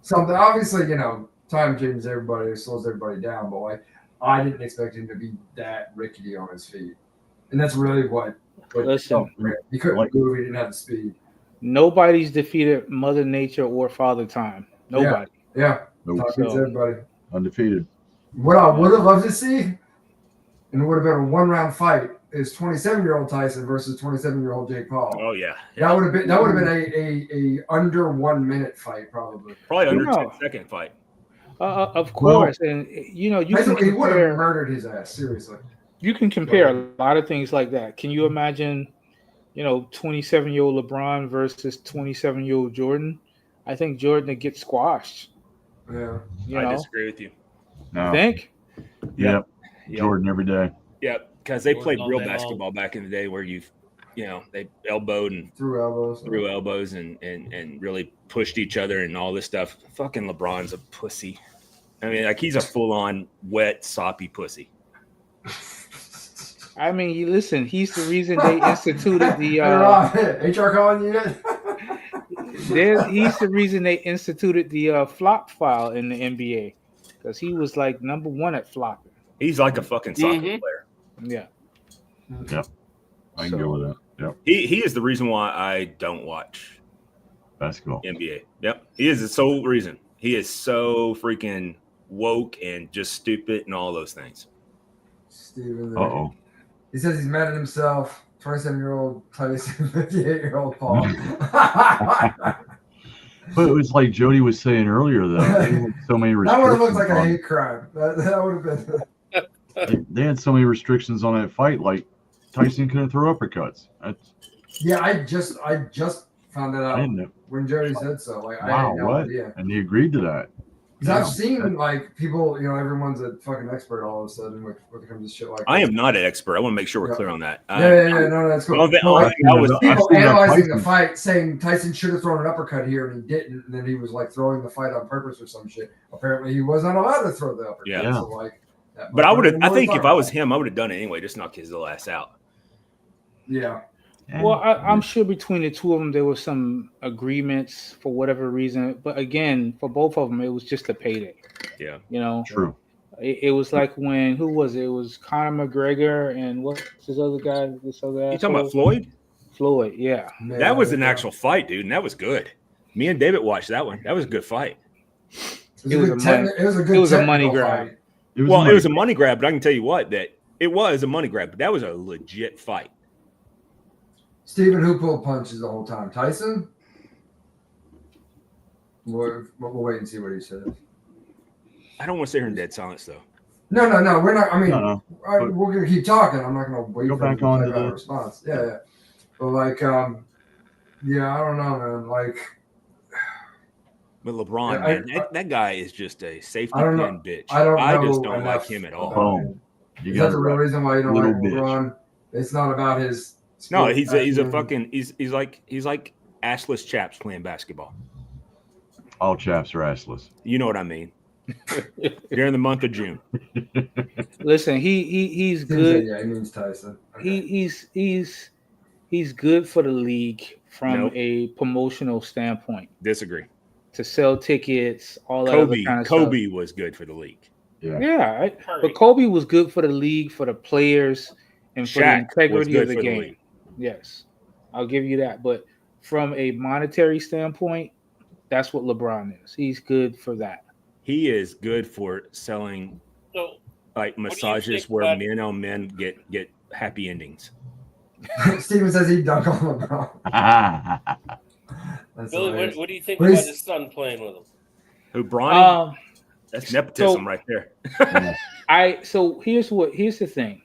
something. Obviously, time changes everybody, slows everybody down. But like, I didn't expect him to be that rickety on his feet, and that's really what Listen, he couldn't move. He didn't have the speed. nobody's defeated Mother Nature or Father Time. Nobody. Yeah, Nope. time beats So- everybody. Undefeated. What I would have loved to see, and it would have been a 1-round fight, is 27-year-old Tyson versus 27-year-old Jake Paul. Oh yeah. That would have been a under 1 minute fight, probably. Probably under No. 10-second fight. Of course, and you Tyson, can he would have compare. murdered his ass. Seriously. You can compare a lot of things like that. Can you imagine, 27-year-old LeBron versus 27-year-old Jordan? I think Jordan would get squashed. Yeah. I disagree with you. You No. think? Yep. Yep. Jordan every day. Yep. Because they Jordan played all real day long. basketball back in the day where they elbowed and Through elbows. threw elbows and really pushed each other and all this stuff. Fucking LeBron's a pussy. I mean, like he's a full-on wet, soppy pussy. I mean, you listen. He's the reason they instituted the. HR calling you yet? He's the reason they instituted the flop file in the NBA because he was like #1 at flopping. He's like a fucking soccer Mhm. player. Yeah. I can go with that. Yep. He is the reason why I don't watch Basketball. NBA. Yep. He is the sole reason. He is so freaking woke and just stupid and all those things. Steven. Uh-oh. He says he's mad at himself. 27-year-old Tyson, 58-year-old Paul. But it was like Jody was saying earlier, though. They had so many That would have looked restrictions. like a on- hate crime. That would have been. They had so many restrictions on that fight. Like Tyson couldn't throw uppercuts. Yeah, I just found that I out didn't know. when Jody said so. Like, I Wow, had no what? idea. And he agreed to that. Because I've Yeah. seen like people, everyone's a fucking expert all of a sudden when it comes to shit like. I this. am not an expert. I want to make sure we're Yeah. clear on that. Yeah, no, that's cool. Well, that- But, like, that was- people I've seen that analyzing the Tyson- fight, saying Tyson should have thrown an uppercut here and he didn't, and then he was like throwing the fight on purpose or some shit. Apparently, he wasn't allowed to throw the uppercut. Yeah. So like, that But I would have. motherfucker I knew think what he if I was talking him, I would have done it anyway, just knock his little ass out. about. Yeah. Well, I'm sure between the two of them there was some agreements for whatever reason, but again, for both of them, it was just a payday. Yeah. True. It was like when who was it? It was Conor McGregor and what's this other guy? This other You talking about asshole? Floyd? Floyd? Yeah. Man, That was an yeah. actual fight, dude, and that was good. Me and David watched that one. That was a good fight. It was a good it was a technical money grab. fight. It was Well, like- it was a money grab, but I can tell you what, that it was a money grab, but that was a legit fight. Steven, who pulled punches the whole time? Tyson? We'll wait and see what he says. I don't want to sit here in dead silence though. No, we're not. I mean, No. we're gonna keep talking. I'm not gonna wait Go for him back to on type to out a the- response. Yeah. But like, I don't know, man. Like, But LeBron, Yeah, man, that guy is just a safety I don't know- pin bitch. I don't know just don't like enough him at about all. him. You Is got that the real reason why you don't little like bitch. LeBron? It's not about his. No, sport he's a acumen. fucking he's like assless chaps playing basketball. all chaps are assless. You know what I mean? During the month of June. Listen, he's Seems good. like, yeah, he means Tyson. Okay. He's good for the league from Nope. a promotional standpoint Disagree. to sell tickets, all that other kind of stuff. Kobe was good for the league. Yeah, Curry. but Kobe was good for the league, for the players, and for the Shaq was integrity good of the for the game. league. Yes, I'll give you that. But from a monetary standpoint, that's what LeBron is. He's good for that. He is good for selling So like do you massages think where about- men on men get happy endings. Steven says he'd dunk on LeBron. That's Billy, hilarious. what do you think But about he's- his son playing with him? Who Bronny? Um, That's nepotism so- right there. so here's the thing.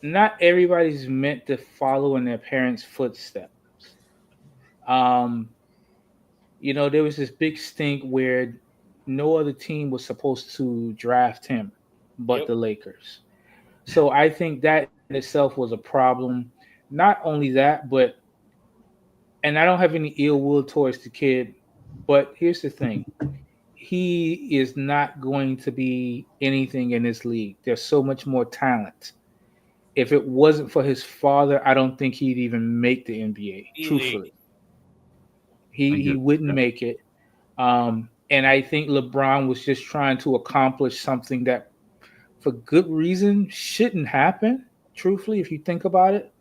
Not everybody's meant to follow in their parents' footsteps. There was this big stink where no other team was supposed to draft him but Yep. the Lakers. So I think that in itself was a problem. Not only that, but and I don't have any ill will towards the kid, but here's the thing. He is not going to be anything in this league. There's so much more talent. If it wasn't for his father, I don't think he'd even make the NBA. Easy. Truthfully, I he get wouldn't that. make it. And I think LeBron was just trying to accomplish something that, for good reason, shouldn't happen. Truthfully, if you think about it.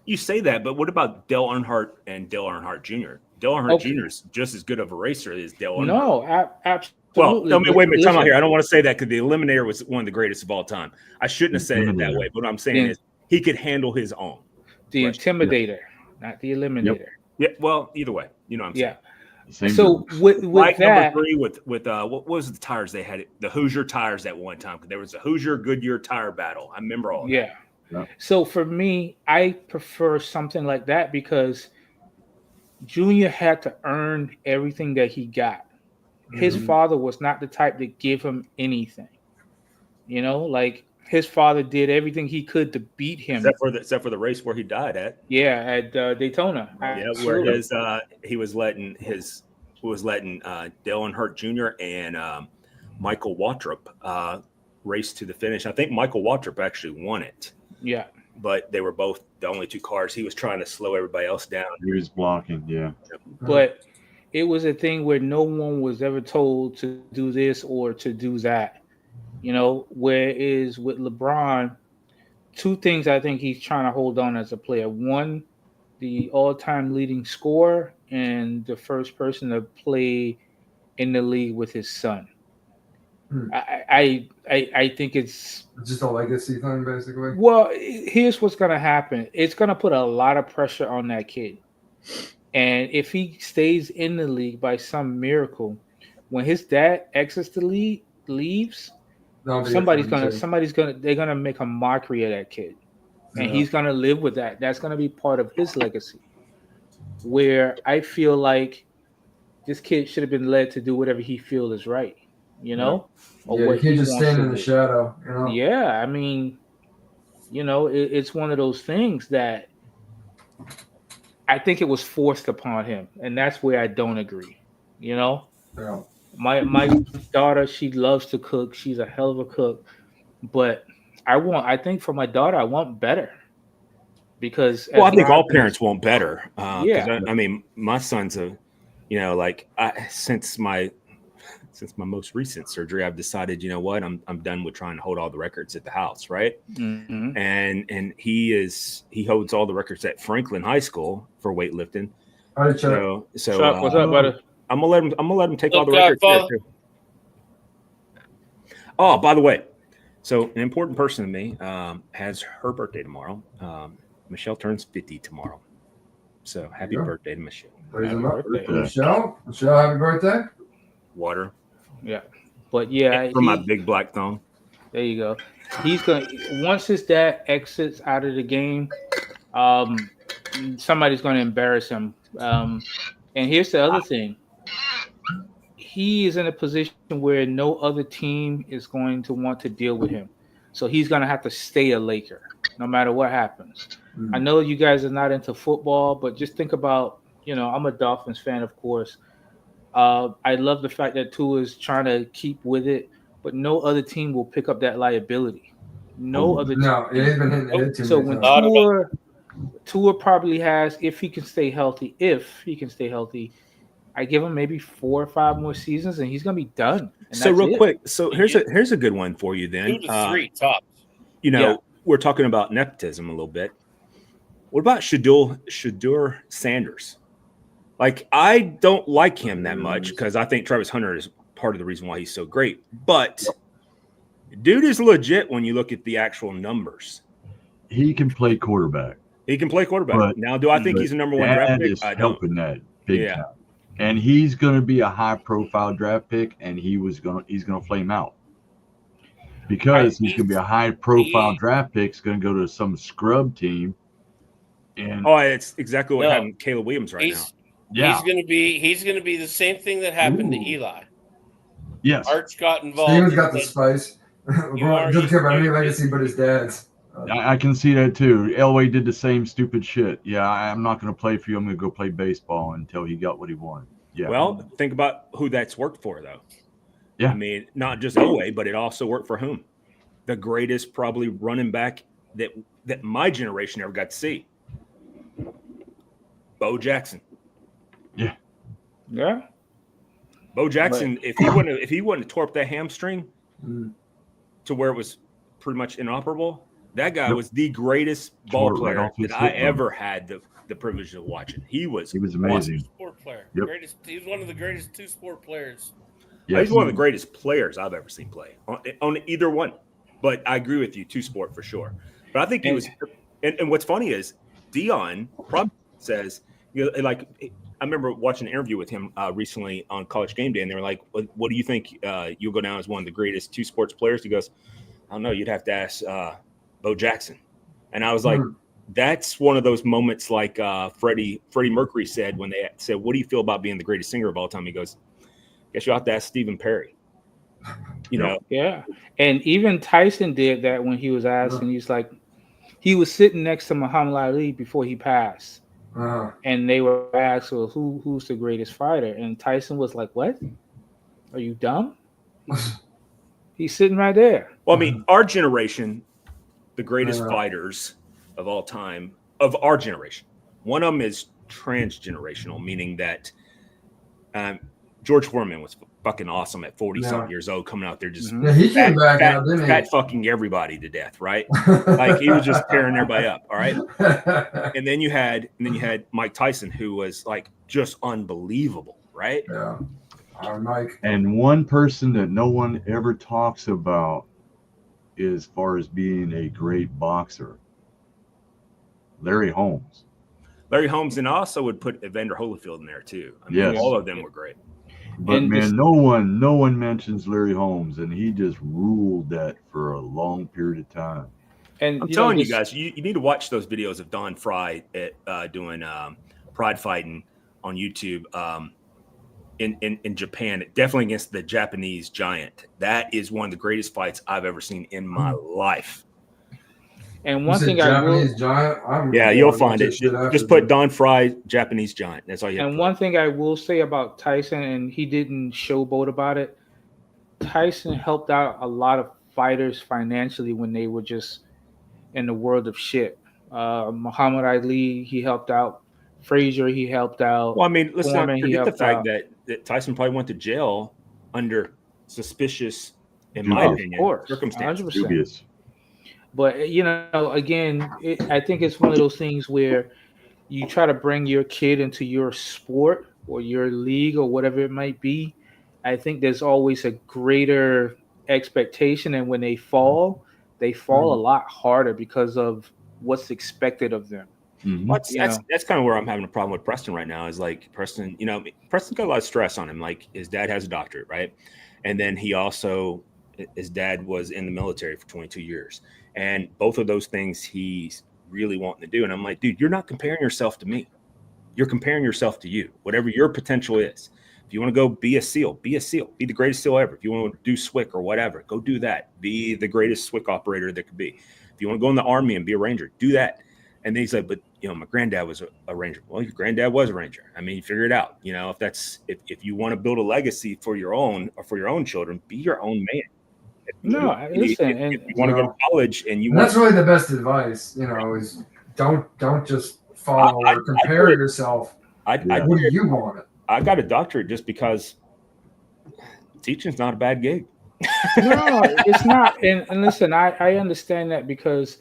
You say that, but what about Dale Earnhardt and Dale Earnhardt Jr.? Dale Earnhardt Jr. is just as good of a racer as Dale Earnhardt. No, absolutely. Well, I mean, wait a minute, time out Listen, here. I don't want to say that because the Eliminator was one of the greatest of all time. I shouldn't have said it that way. But what I'm saying is he could handle his own. The Intimidator, not the Eliminator. Yeah, well, either way, you know what I'm saying. Yeah. So with like that, number 3 with what was the tires they had? The Hoosier tires at one time. There was a Hoosier Goodyear tire battle. I remember all that. Yeah. So for me, I prefer something like that because Junior had to earn everything that he got. His father was not the type to give him anything. You know, like his father did everything he could to beat him. Except for the race where he died at. Yeah, at Daytona. Yeah, where he was letting Dale Earnhardt Jr. and Michael Waltrip race to the finish. I think Michael Waltrip actually won it. Yeah. But they were both the only 2 cars. He was trying to slow everybody else down. He was blocking, yeah. But it was a thing where no one was ever told to do this or to do that. You know, whereas with LeBron, 2 things I think he's trying to hold on as a player. One, the all-time leading scorer and the first person to play in the league with his son. I think it's just a legacy thing, basically. Well, here's what's going to happen. It's going to put a lot of pressure on that kid. And if he stays in the league by some miracle, when his dad exits the league, leaves, they're gonna make a mockery of that kid. And he's gonna live with that. That's gonna be part of his legacy. Where I feel like this kid should have been led to do whatever he feels is right, you know? Or what he just stand in the shadow, you know? Yeah, I mean, you know, it's one of those things that I think it was forced upon him, and that's where I don't agree. You know, my daughter, she loves to cook. She's a hell of a cook, but I think for my daughter, I want better because I think all parents want better. Yeah, I mean, my son's since my most recent surgery, I've decided, you know what, I'm done with trying to hold all the records at the house, right? Mm-hmm. And he holds all the records at Franklin High School for weightlifting. All right, so Chuck, what's up, brother? I'm gonna let him take all the records there too. Oh, by the way, so an important person to me has her birthday tomorrow. Michelle turns 50 tomorrow. So happy birthday to Michelle. Happy birthday. Michelle, happy birthday. Water. Yeah, but yeah, from my big black thumb. There you go. He's gonna once his dad exits out of the game, somebody's gonna embarrass him. And here's the other thing: he is in a position where no other team is going to want to deal with him, so he's gonna have to stay a Laker no matter what happens. I know you guys are not into football, but just think about, I'm a Dolphins fan, of course. I love the fact that Tua is trying to keep with it, but no other team will pick up that liability. No other team. No, it ain't been hitting it too so when Tua probably has, if he can stay healthy, I give him maybe 4 or 5 more seasons, and he's gonna be done. So real quick, so here's a good one for you then. 2 to 3 tops. We're talking about nepotism a little bit. What about Shadur Sanders? Like, I don't like him that much because I think Travis Hunter is part of the reason why he's so great. But dude is legit when you look at the actual numbers. He can play quarterback. But, now, do I think he's a number 1 draft pick? I don't. Helping that big time. And he's going to be a high-profile draft pick, and he's going to flame out because he's going to be a high-profile draft pick. He's going to go to some scrub team. And it's exactly what happened to Caleb Williams now. Yeah. He's gonna be the same thing that happened to Eli. Yes. Arch got involved. Steven's got the spice. Doesn't care about any legacy but his dad's. I can see that too. Elway did the same stupid shit. Yeah, I'm not going to play for you. I'm going to go play baseball until he got what he wanted. Yeah. Well, think about who that's worked for, though. Yeah. I mean, not just Elway, but it also worked for whom? The greatest probably running back that my generation ever got to see. Bo Jackson. Yeah. Yeah. Bo Jackson, if he wouldn't have tore up that hamstring Mm. to where it was pretty much inoperable, that guy Yep. was the greatest Tore ball it right player off his that I hip bone. ever had the privilege of watching. He was amazing. Sport player. Yep. Greatest. He was one of the greatest two sport players. Yes. He's one of the greatest players I've ever seen play on either one. But I agree with you, two sport for sure. But I think he was. And what's funny is Dion probably says, like, I remember watching an interview with him recently on College Game Day, and they were like, "What do you think you'll go down as one of the greatest two sports players?" He goes, "I don't know. You'd have to ask Bo Jackson." And I was like, "That's one of those moments like Freddie Mercury said when they said, 'What do you feel about being the greatest singer of all time?'" He goes, "Guess you'll have to ask Stephen Perry." You know, Yeah. And even Tyson did that when he was asked, and he's like, he was sitting next to Muhammad Ali before he passed. And they were asked, well, who's the greatest fighter? And Tyson was like, "What? Are you dumb?" He's sitting right there. Well, I mean, our generation, the greatest fighters of all time, of our generation, one of them is transgenerational, meaning that George Foreman was fucking awesome at 40-something years old, coming out there just he came back out, didn't he? fat fucking everybody to death, right? Like he was just tearing everybody up, all right? And then you had Mike Tyson, who was like just unbelievable, right? Yeah. Mike. And one person that no one ever talks about as far as being a great boxer, Larry Holmes. Larry Holmes, and I also would put Evander Holyfield in there too. I mean, all of them were great. But man, no one mentions Larry Holmes, and he just ruled that for a long period of time. And I'm telling you guys, you need to watch those videos of Don Fry at doing pride fighting on YouTube in Japan, definitely against the Japanese giant. That is one of the greatest fights I've ever seen in my life. And one thing I will, yeah, you'll find it. Just put Don Fry, Japanese giant. That's all you have. And one thing I will say about Tyson, and he didn't showboat about it, Tyson helped out a lot of fighters financially when they were just in the world of shit. Muhammad Ali, he helped out. Frazier, he helped out. Well, I mean, let's not forget the fact that Tyson probably went to jail under suspicious, in my opinion, circumstances. 100%. But, again, I think it's one of those things where you try to bring your kid into your sport or your league or whatever it might be. I think there's always a greater expectation. And when they fall a lot harder because of what's expected of them. Mm-hmm. That's kind of where I'm having a problem with Preston right now. Is like Preston's got a lot of stress on him. Like his dad has a doctorate, right? And then his dad was in the military for 22 years. And both of those things he's really wanting to do. And I'm like, dude, you're not comparing yourself to me. You're comparing yourself to you, whatever your potential is. If you want to go be a SEAL, be a SEAL. Be the greatest SEAL ever. If you want to do SWCC or whatever, go do that. Be the greatest SWCC operator there could be. If you want to go in the Army and be a Ranger, do that. And then he's like, but, my granddad was a Ranger. Well, your granddad was a Ranger. I mean, you figure it out. If you want to build a legacy for your own or for your own children, be your own man. If you want to go to college and that's really the best advice, is don't just follow or compare yourself. What do you want? I got a doctorate just because teaching's not a bad gig. No, it's not. And listen, I understand that because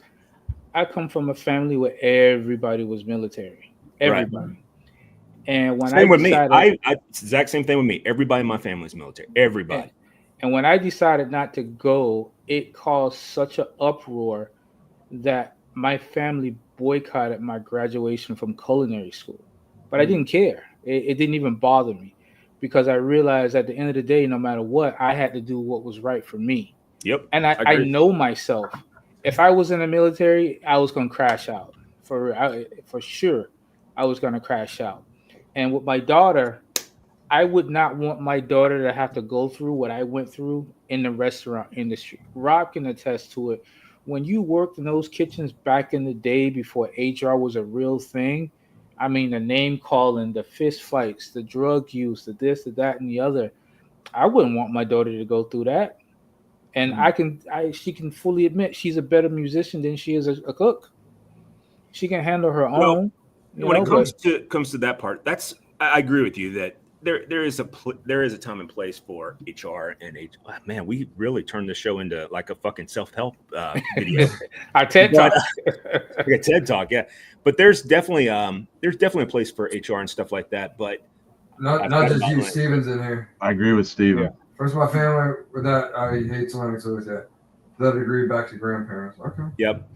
I come from a family where everybody was military. Everybody. Right. And when same with me. Exact same thing with me. Everybody in my family is military. Everybody. And when I decided not to go, it caused such an uproar that my family boycotted my graduation from culinary school. But I didn't care. It didn't even bother me because I realized at the end of the day, no matter what, I had to do what was right for me. Yep. And I know myself. If I was in the military, I was going to crash out. For sure, I was going to crash out. And with my daughter, I would not want my daughter to have to go through what I went through in the restaurant industry. Rob can attest to it. When you worked in those kitchens back in the day before HR was a real thing, I mean, the name calling, the fist fights, the drug use, the this, the that, and the other, I wouldn't want my daughter to go through that. And she can fully admit she's a better musician than she is a cook. She can handle her own. When it comes to that part, I agree with you that there is a time and place for HR and man, we really turned the show into like a fucking self-help video. Our TED Talk. Like a TED Talk, yeah. But there's definitely a place for HR and stuff like that. But not just you, Steven's in here. I agree with Steven. Yeah. First, my family with that I hate Linux with that. To that degree, back to grandparents. Okay. Yep.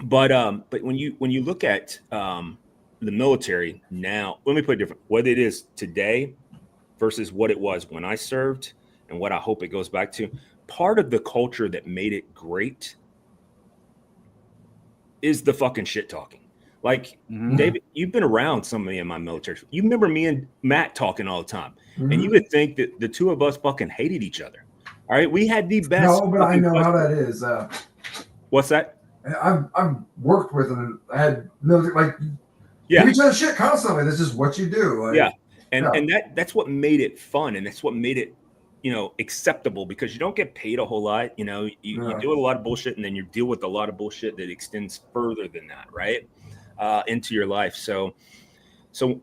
But when you look at the military now, let me put it different. What it is today versus what it was when I served, and what I hope it goes back to. Part of the culture that made it great is the fucking shit talking. Like, David, you've been around somebody in my military. You remember me and Matt talking all the time. And you would think that the two of us fucking hated each other. All right. We had the best. No, but I know how that is. What's that? I've worked with and I had military, like, yeah, give each other shit constantly. This is what you do. Like, yeah. And that's what made it fun. And that's what made it, acceptable, because you don't get paid a whole lot. You do a lot of bullshit, and then you deal with a lot of bullshit that extends further than that, right? Into your life. So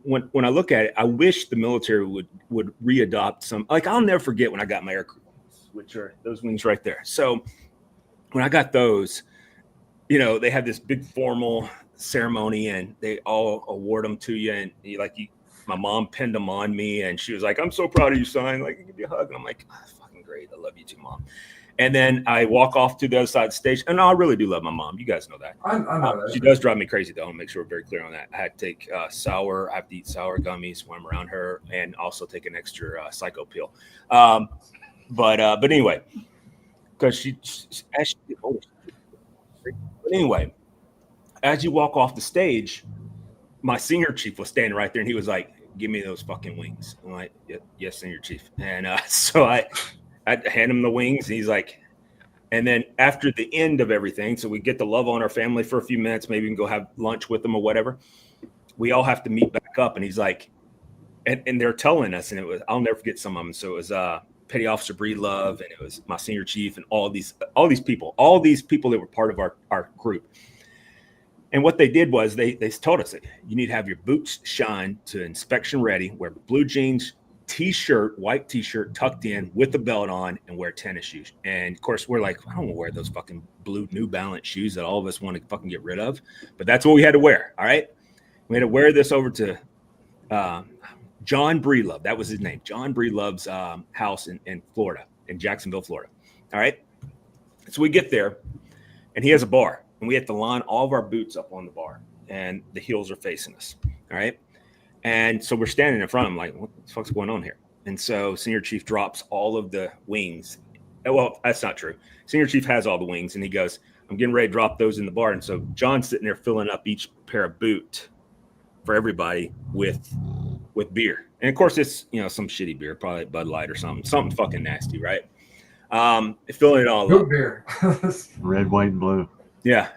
when I look at it, I wish the military would readopt some, like, I'll never forget when I got my aircrew wings, which are those wings right there. So when I got those, they have this big formal ceremony and they all award them to you. And my mom pinned them on me and she was like, "I'm so proud of you, son. Like, give you a hug." And I'm like, "Oh, fucking great. I love you too, Mom." And then I walk off to the other side of the stage. And I really do love my mom. You guys know that. I know that. She does drive me crazy, though. I'll make sure we're very clear on that. I had to take I have to eat sour gummies when I'm around her, and also take an extra psycho pill. But anyway, because but anyway, as you walk off the stage, my senior chief was standing right there, and he was like, "Give me those fucking wings." I'm like, "Yes, senior chief." And so I hand him the wings, and he's like, and then after the end of everything, so we get to love on our family for a few minutes, maybe we can go have lunch with them or whatever. We all have to meet back up, and he's like, and they're telling us, and I'll never forget some of them. So it was Petty Officer Breedlove, and it was my senior chief, and all these people that were part of our group. And what they did was they told us that you need to have your boots shined to inspection ready, wear blue jeans, white t-shirt tucked in with the belt on, and wear tennis shoes. And of course, we're like, I don't want to wear those fucking blue New Balance shoes that all of us want to fucking get rid of. But that's what we had to wear. All right. We had to wear this over to John Breedlove. That was his name. John Breedlove's house in Florida, in Jacksonville, Florida. All right. So we get there, and he has a bar, and we have to line all of our boots up on the bar, and the heels are facing us. All right. And so we're standing in front of him like, what the fuck's going on here? And so Senior Chief drops all of the wings. Well, that's not true. Senior Chief has all the wings, and he goes, "I'm getting ready to drop those in the bar." And so John's sitting there filling up each pair of boot for everybody with beer. And of course, it's, some shitty beer, probably Bud Light or something fucking nasty, right? Filling it all Good up. beer. Red, white, and blue. Yeah.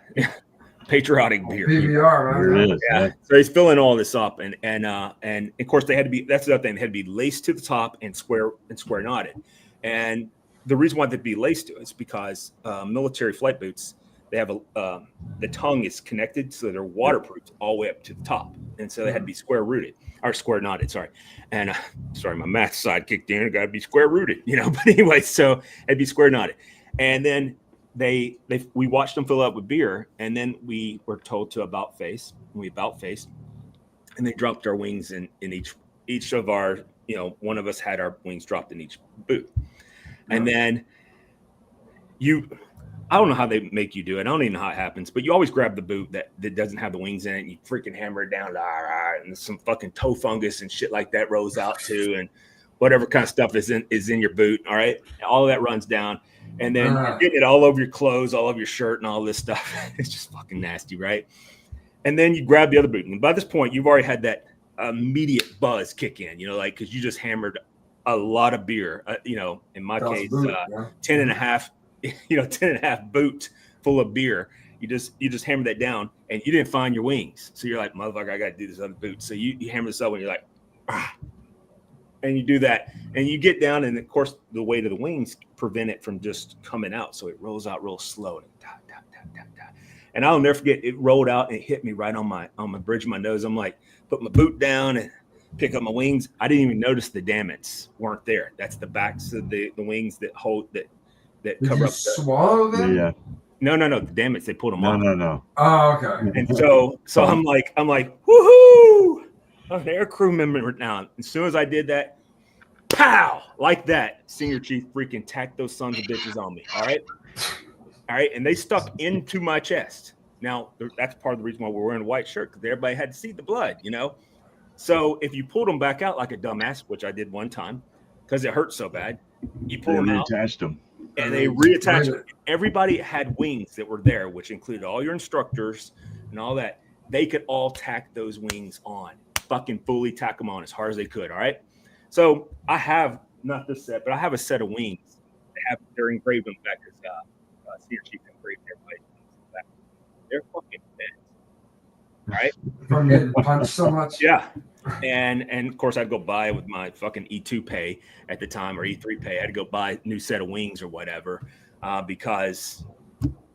Patriotic beer. PBR, man. There it is. Yeah. So he's filling all this up, and of course they had to be. That's the other thing. They had to be laced to the top and square knotted. And the reason why they'd be laced to it is because military flight boots, they have the tongue is connected, so they're waterproof all the way up to the top, and so they had to be square knotted. Sorry, and sorry, my math side kicked in. Got to be square rooted, But anyway, so it'd be square knotted, and then. We watched them fill up with beer, and then we were told to about face, and we about faced, and they dropped our wings in each of our, one of us had our wings dropped in each boot. And then I don't know how they make you do it. I don't even know how it happens, but you always grab the boot that doesn't have the wings in it, and you freaking hammer it down, and some fucking toe fungus and shit like that rolls out too, and whatever kind of stuff is in your boot. All right. All of that runs down. And then you're getting it all over your clothes, all over your shirt, and all this stuff. It's just fucking nasty, right? And then you grab the other boot. And by this point, you've already had that immediate buzz kick in, because you just hammered a lot of beer. In my case, 10 and a half boot full of beer. You just hammered that down, and you didn't find your wings. So you're like, motherfucker, I got to do this other boot. So you hammer this up, and you're like, and you do that, and you get down, and of course the weight of the wings prevent it from just coming out, so it rolls out real slow. And I'll never forget, it rolled out and it hit me right on my bridge of my nose. I'm like, put my boot down, and pick up my wings. I didn't even notice the dammits weren't there. That's the backs of the wings that hold that Did cover you up. swallow them? Yeah. No, the dammits, they pulled them off. No. Oh, okay. And so I'm like, woohoo! I'm an air crew member now. As soon as I did that, pow, like that, Senior Chief freaking tacked those sons of bitches on me. All right, and they stuck into my chest. Now that's part of the reason why we're wearing a white shirt, because everybody had to see the blood, you know. So if you pulled them back out like a dumbass, which I did one time, because it hurt so bad, you pull them out. Reattached them. And they reattached them. Everybody had wings that were there, which included all your instructors and all that. They could all tack those wings on, fucking fully tack them on as hard as they could. All right. So I have not this set, but I have a set of wings. They're engraved on the back. Senior Chief engraved everybody. They're fucking bent. All right. From getting punched so much. Yeah. And of course I'd go buy with my fucking E2 pay at the time, or E3 pay. I had to go buy a new set of wings or whatever, because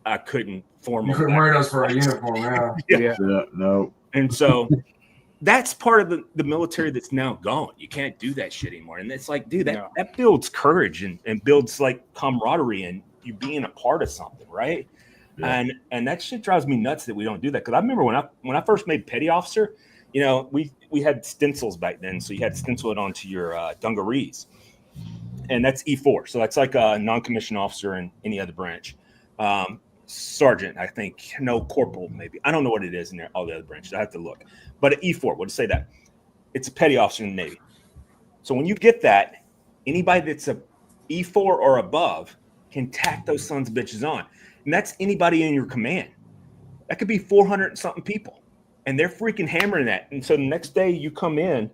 I couldn't form. You couldn't wear those for a uniform, Yeah, no. And so that's part of the military that's now gone. You can't do that shit anymore. And it's like, dude, that builds courage and builds like camaraderie and you being a part of something, right? Yeah. And that shit drives me nuts that we don't do that. Because I remember when I first made petty officer, you know, we had stencils back then, so you had to stencil it onto your dungarees, and that's E4. So that's like a non-commissioned officer in any other branch. Sergeant, I think, no, corporal, maybe. I don't know what it is in there, all the other branches. I have to look. But at E4, what to say that? It's a petty officer in the Navy. So when you get that, anybody that's a E4 or above can tack those sons of bitches on. And that's anybody in your command. That could be 400 and something people. And they're freaking hammering that. And so the next day you come in,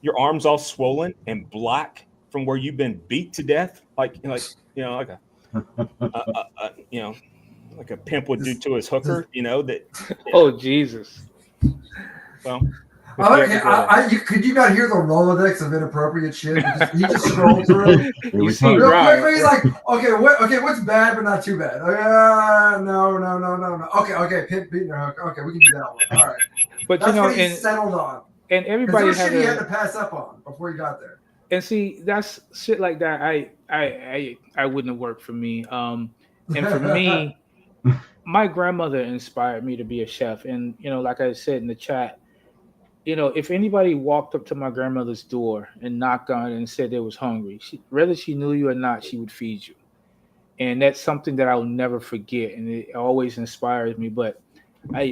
your arm's all swollen and black from where you've been beat to death, like a pimp would do to his hooker, you know that. Oh Jesus! Well, could you not hear the Rolodex of inappropriate shit? He just scrolled through. You see, real right. quick, he's like, okay, what's bad but not too bad? No. Okay, pimp beating her hook. Okay, we can do that one. All right, but that's you know, what he settled on. And everybody had shit he had to pass up on before he got there. And see, that's shit like that. I wouldn't have worked for me. And for me, my grandmother inspired me to be a chef. And you know, like I said in the chat, you know, if anybody walked up to my grandmother's door and knocked on it and said they was hungry, whether she knew you or not, she would feed you. And that's something that I'll never forget. And it always inspires me. But I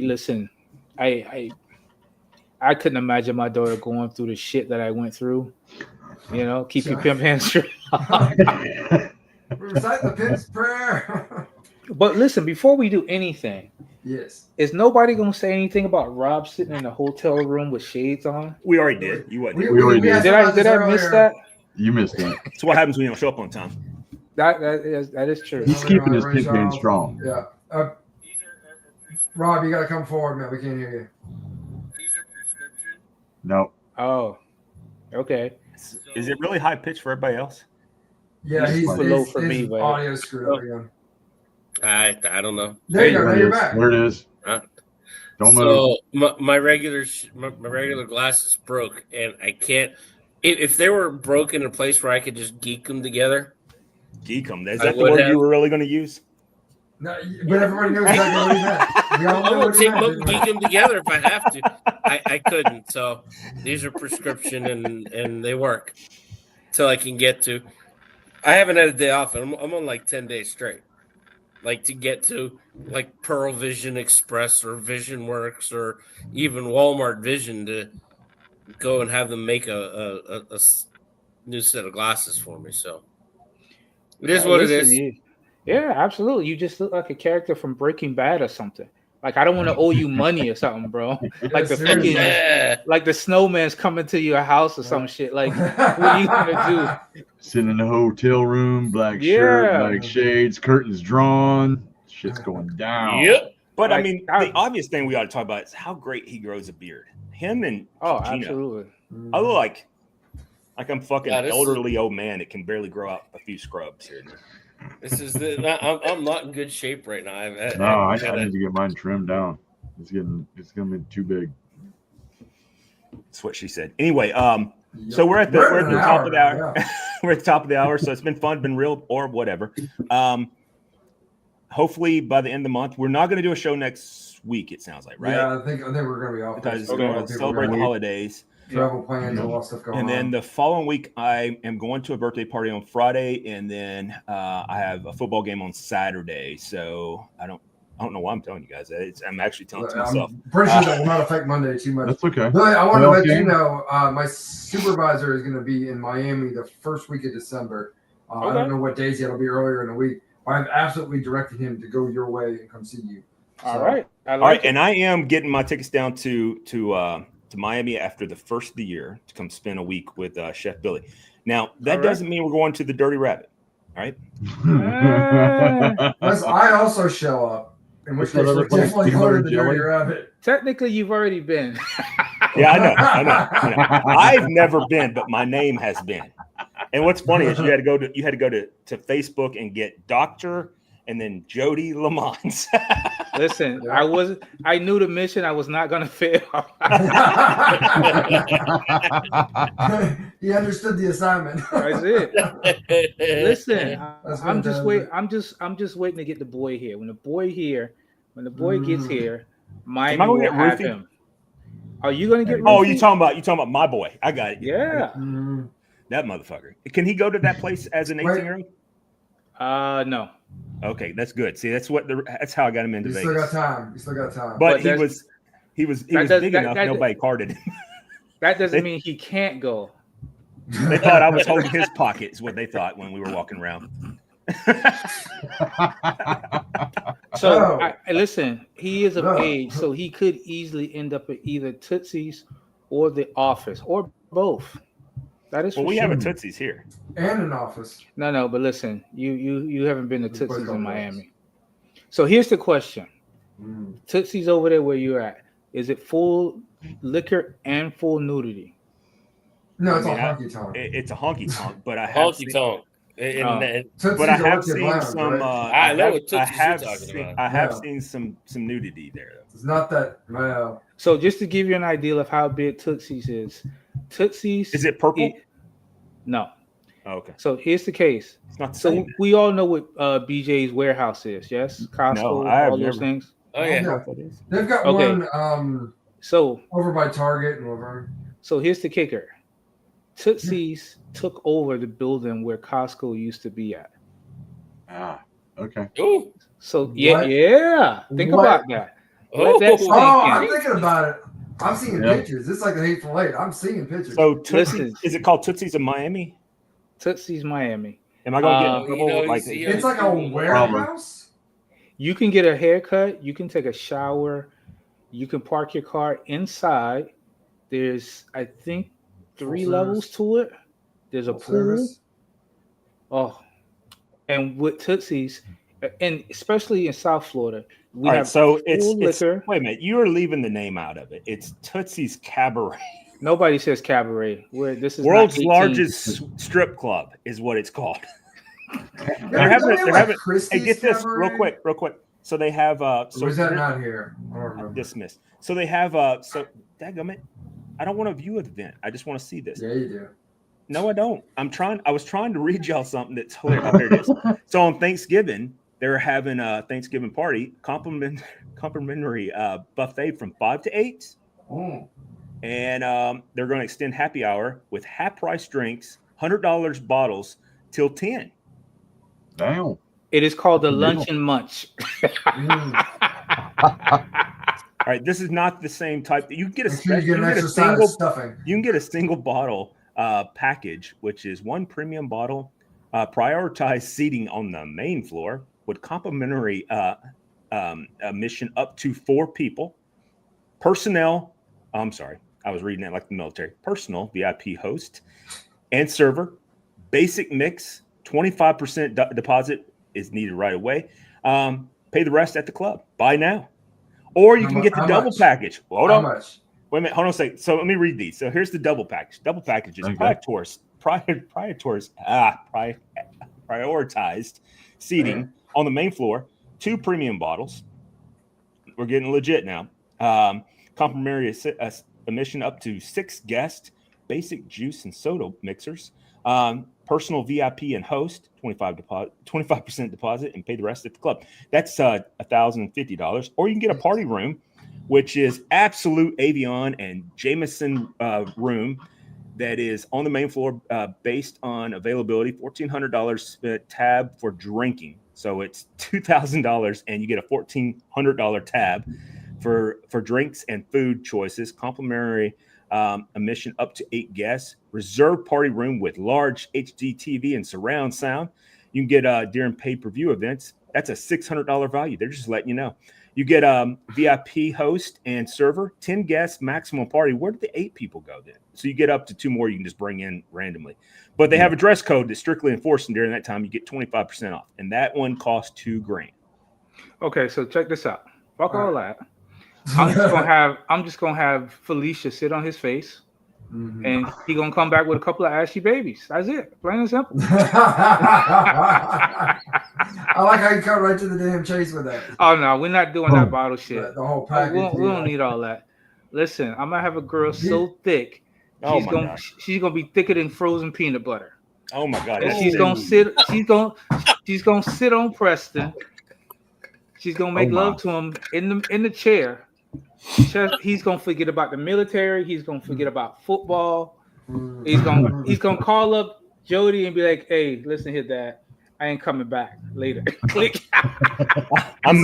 couldn't imagine my daughter going through the shit that I went through. You know, keep your pimp hands straight. Recite the pimp's prayer. But listen, before we do anything, yes, is nobody gonna say anything about Rob sitting in a hotel room with shades on? We already did. You wasn't. We already did. Did I miss that? You missed that. That's what happens when you don't show up on time. That is true. He's keeping his pimp hand strong. Yeah. Rob, you gotta come forward, man. We can't hear you. No. Oh, okay. Is it really high pitched for everybody else? Yeah, he's low for me. But audio screwed up again. I don't know. There you go. Now you're back. There it is. Don't move. So my regular glasses broke, and I can't. If they were broken in a place where I could just geek them together. Geek them. Is that the word you were really going to use? No, but everybody knows exactly what he meant. I'm gonna take them, geek them together if I have to. I couldn't. So these are prescription and they work till I can get to. I haven't had a day off, and I'm on like 10 days straight. Like to get to like Pearl Vision Express or Vision Works or even Walmart Vision to go and have them make a new set of glasses for me. So it is what it is. Yeah, absolutely. You just look like a character from Breaking Bad or something. Like I don't want to owe you money or something, bro. Like the fucking, like the snowman's coming to your house or some shit. Like, what are you gonna do? Sitting in the hotel room, black shirt, black shades, curtains drawn. Shit's going down. Yep. But like, I mean, the obvious thing we ought to talk about is how great he grows a beard. Him and Gina. Absolutely. I look like I'm fucking elderly old man that can barely grow out a few scrubs here. This is I'm not in good shape right now. I need to get mine trimmed down. It's gonna be too big. That's what she said. Anyway, so we're at the top of the hour. Yeah. We're at the top of the hour, so it's been fun, been real, or whatever. Hopefully by the end of the month, we're not going to do a show next week. It sounds like, right? Yeah, I think we're going to be off Because next we're week. going to People celebrate the got holidays. travel plans, a lot of stuff going on. And then the following week, I am going to a birthday party on Friday, and then I have a football game on Saturday. So I don't know why I'm telling you guys that. I'm actually telling it to myself. I'm pretty sure that will not affect Monday too much. That's okay. Billy, I want to let Okay. you know, my supervisor is going to be in Miami the first week of December. I don't know what days yet. It'll be earlier in the week. I've absolutely directed him to go your way and come see you. All right. All right, and I am getting my tickets down to Miami after the first of the year to come spend a week with Chef Billy. Now that doesn't mean we're going to the Dirty Rabbit. All right. Unless I also show up, in which case we're definitely going to the Dirty Rabbit. Technically, you've already been. Yeah, I know. I've never been, but my name has been. And what's funny is you had to go to Facebook and get Dr. and then Jody Lamont. Listen, I knew the mission. I was not going to fail. He understood the assignment. That's it. Listen, I'm just waiting to get the boy here. When the boy gets here, Miami will have him. Are you going to get? Oh, you talking about my boy? I got it. Yeah. That motherfucker. Can he go to that place as an 18-year-old? No. Okay, that's good. See, that's how I got him into Vegas. You still got time. But he was big enough. Nobody carded him. That doesn't mean he can't go. They thought I was holding his pocket. Is what they thought when we were walking around. So listen, he is of age, so he could easily end up at either Tootsie's or the Office or both. That is. Well, we have a Tootsie's here and an Office. No, but listen, you haven't been to Tootsie's in Miami. So here's the question: Tootsie's over there where you're at. Is it full liquor and full nudity? No, it's a honky tonk. It's a honky tonk, but I have honky tonk. But I have seen some. I know what Tootsie's you're talking about. I have seen some nudity there. It's not that. No. So just to give you an idea of how big Tootsie's is, Tootsie's is it purple? No. Oh, okay. So here's the case. It's not the so same. We all know what BJ's Warehouse is, yes? Costco, all those things. Oh yeah. They've got one so over by Target and over. So here's the kicker. Tootsie's took over the building where Costco used to be at. Okay. Ooh. So yeah. Think about that. I'm thinking about it. I'm seeing pictures. It's like the Hateful Eight. I'm seeing pictures. So Tootsie's, is it called Tootsie's in Miami? Tootsie's Miami. Am I going to get in trouble? It's like a warehouse. You can get a haircut. You can take a shower. You can park your car inside. There's, I think, 3 levels to it. There's a pool. Oh, and with Tootsie's, and especially in South Florida, we have so it's liquor. Wait a minute, you are leaving the name out of it. It's Tootsie's Cabaret. Nobody says cabaret. This is world's largest strip club is what it's called. They're having. Hey, get this real quick. So they have. So is that not here? I don't remember. Dismissed. So they have. So dadgummit, I don't want to view an event. I just want to see this. Yeah, you do. No, I don't. I was trying to read y'all something that's hilarious. Oh, here it is. So on Thanksgiving, they're having a Thanksgiving party, complimentary buffet from 5 to 8. Oh. And they're going to extend happy hour with half price drinks, $100 bottles till 10. Damn. It is called the Lunch and Munch. All right, this is not the same type. You can get a single bottle package, which is 1 premium bottle, prioritized seating on the main floor with complimentary admission up to 4 people. Personnel, I'm sorry, I was reading it like the military. Personal VIP host and server, basic mix, 25% deposit is needed right away. Pay the rest at the club. Buy now. Or you can get the double package. Hold on. Wait a minute. Hold on a second. So let me read these. So here's the double package. Double package is prioritized seating on the main floor, 2 premium bottles. We're getting legit now. Complimentary admission up to 6 guests, basic juice and soda mixers, personal VIP and host, 25% deposit, and pay the rest at the club. That's $1,050. Or you can get a party room, which is Absolute Avion and Jameson room that is on the main floor, based on availability, $1,400 tab for drinking. So it's $2,000, and you get a $1,400 tab for drinks and food choices. Complimentary admission up to 8 guests. Reserved party room with large HD TV and surround sound. You can get during pay-per-view events. That's a $600 value. They're just letting you know. You get VIP host and server, 10 guests, maximum party. Where did the 8 people go then? So you get up to 2 more you can just bring in randomly. But they have a dress code that's strictly enforced, and during that time you get 25% off. And that one costs $2,000. Okay, so check this out. Fuck all that. I'm just gonna have Felicia sit on his face, and he gonna come back with a couple of ashy babies. That's it, plain and simple. I like how you cut right to the damn chase with that. Oh no, we're not doing that bottle shit. The whole package. We don't need all that. Listen, I'm gonna have a girl so thick, she's gonna be thicker than frozen peanut butter. Oh my god! And she's gonna sit on Preston. She's gonna make love to him in the chair. He's gonna forget about the military. He's gonna forget about football. He's gonna call up Jody and be like, "Hey, listen here, Dad. I ain't coming back later." Click. I'm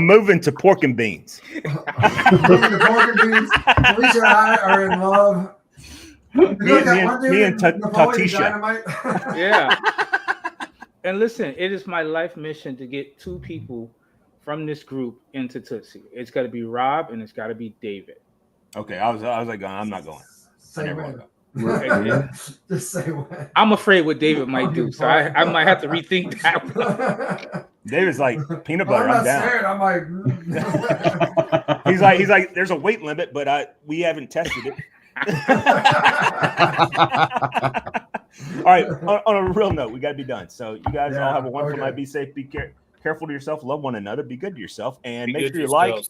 moving to pork and beans. Moving to pork and beans. Felicia and I are in love. Me and Tatisha. Yeah. And listen, it is my life mission to get 2 people from this group into Tootsie. It's got to be Rob and it's got to be David. Okay, I was like, I'm not going. Say when. Just say when. I'm afraid what David might do, so I might have to rethink that one. David's like, peanut butter, I'm down. Scared. I'm like, he's like, there's a weight limit, but we haven't tested it. All right, on a real note, we got to be done. So you guys all have a wonderful night. Be safe. Be careful to yourself. Love one another. Be good to yourself. And make sure you like,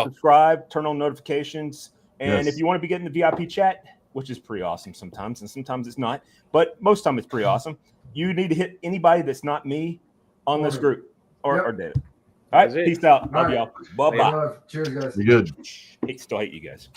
subscribe, turn on notifications. And if you want to be getting the VIP chat, which is pretty awesome sometimes, and sometimes it's not, but most time it's pretty awesome, you need to hit anybody that's not me on this group or David. All right, peace out. Love y'all. Bye-bye. Cheers, guys. Be good. Still hate you guys.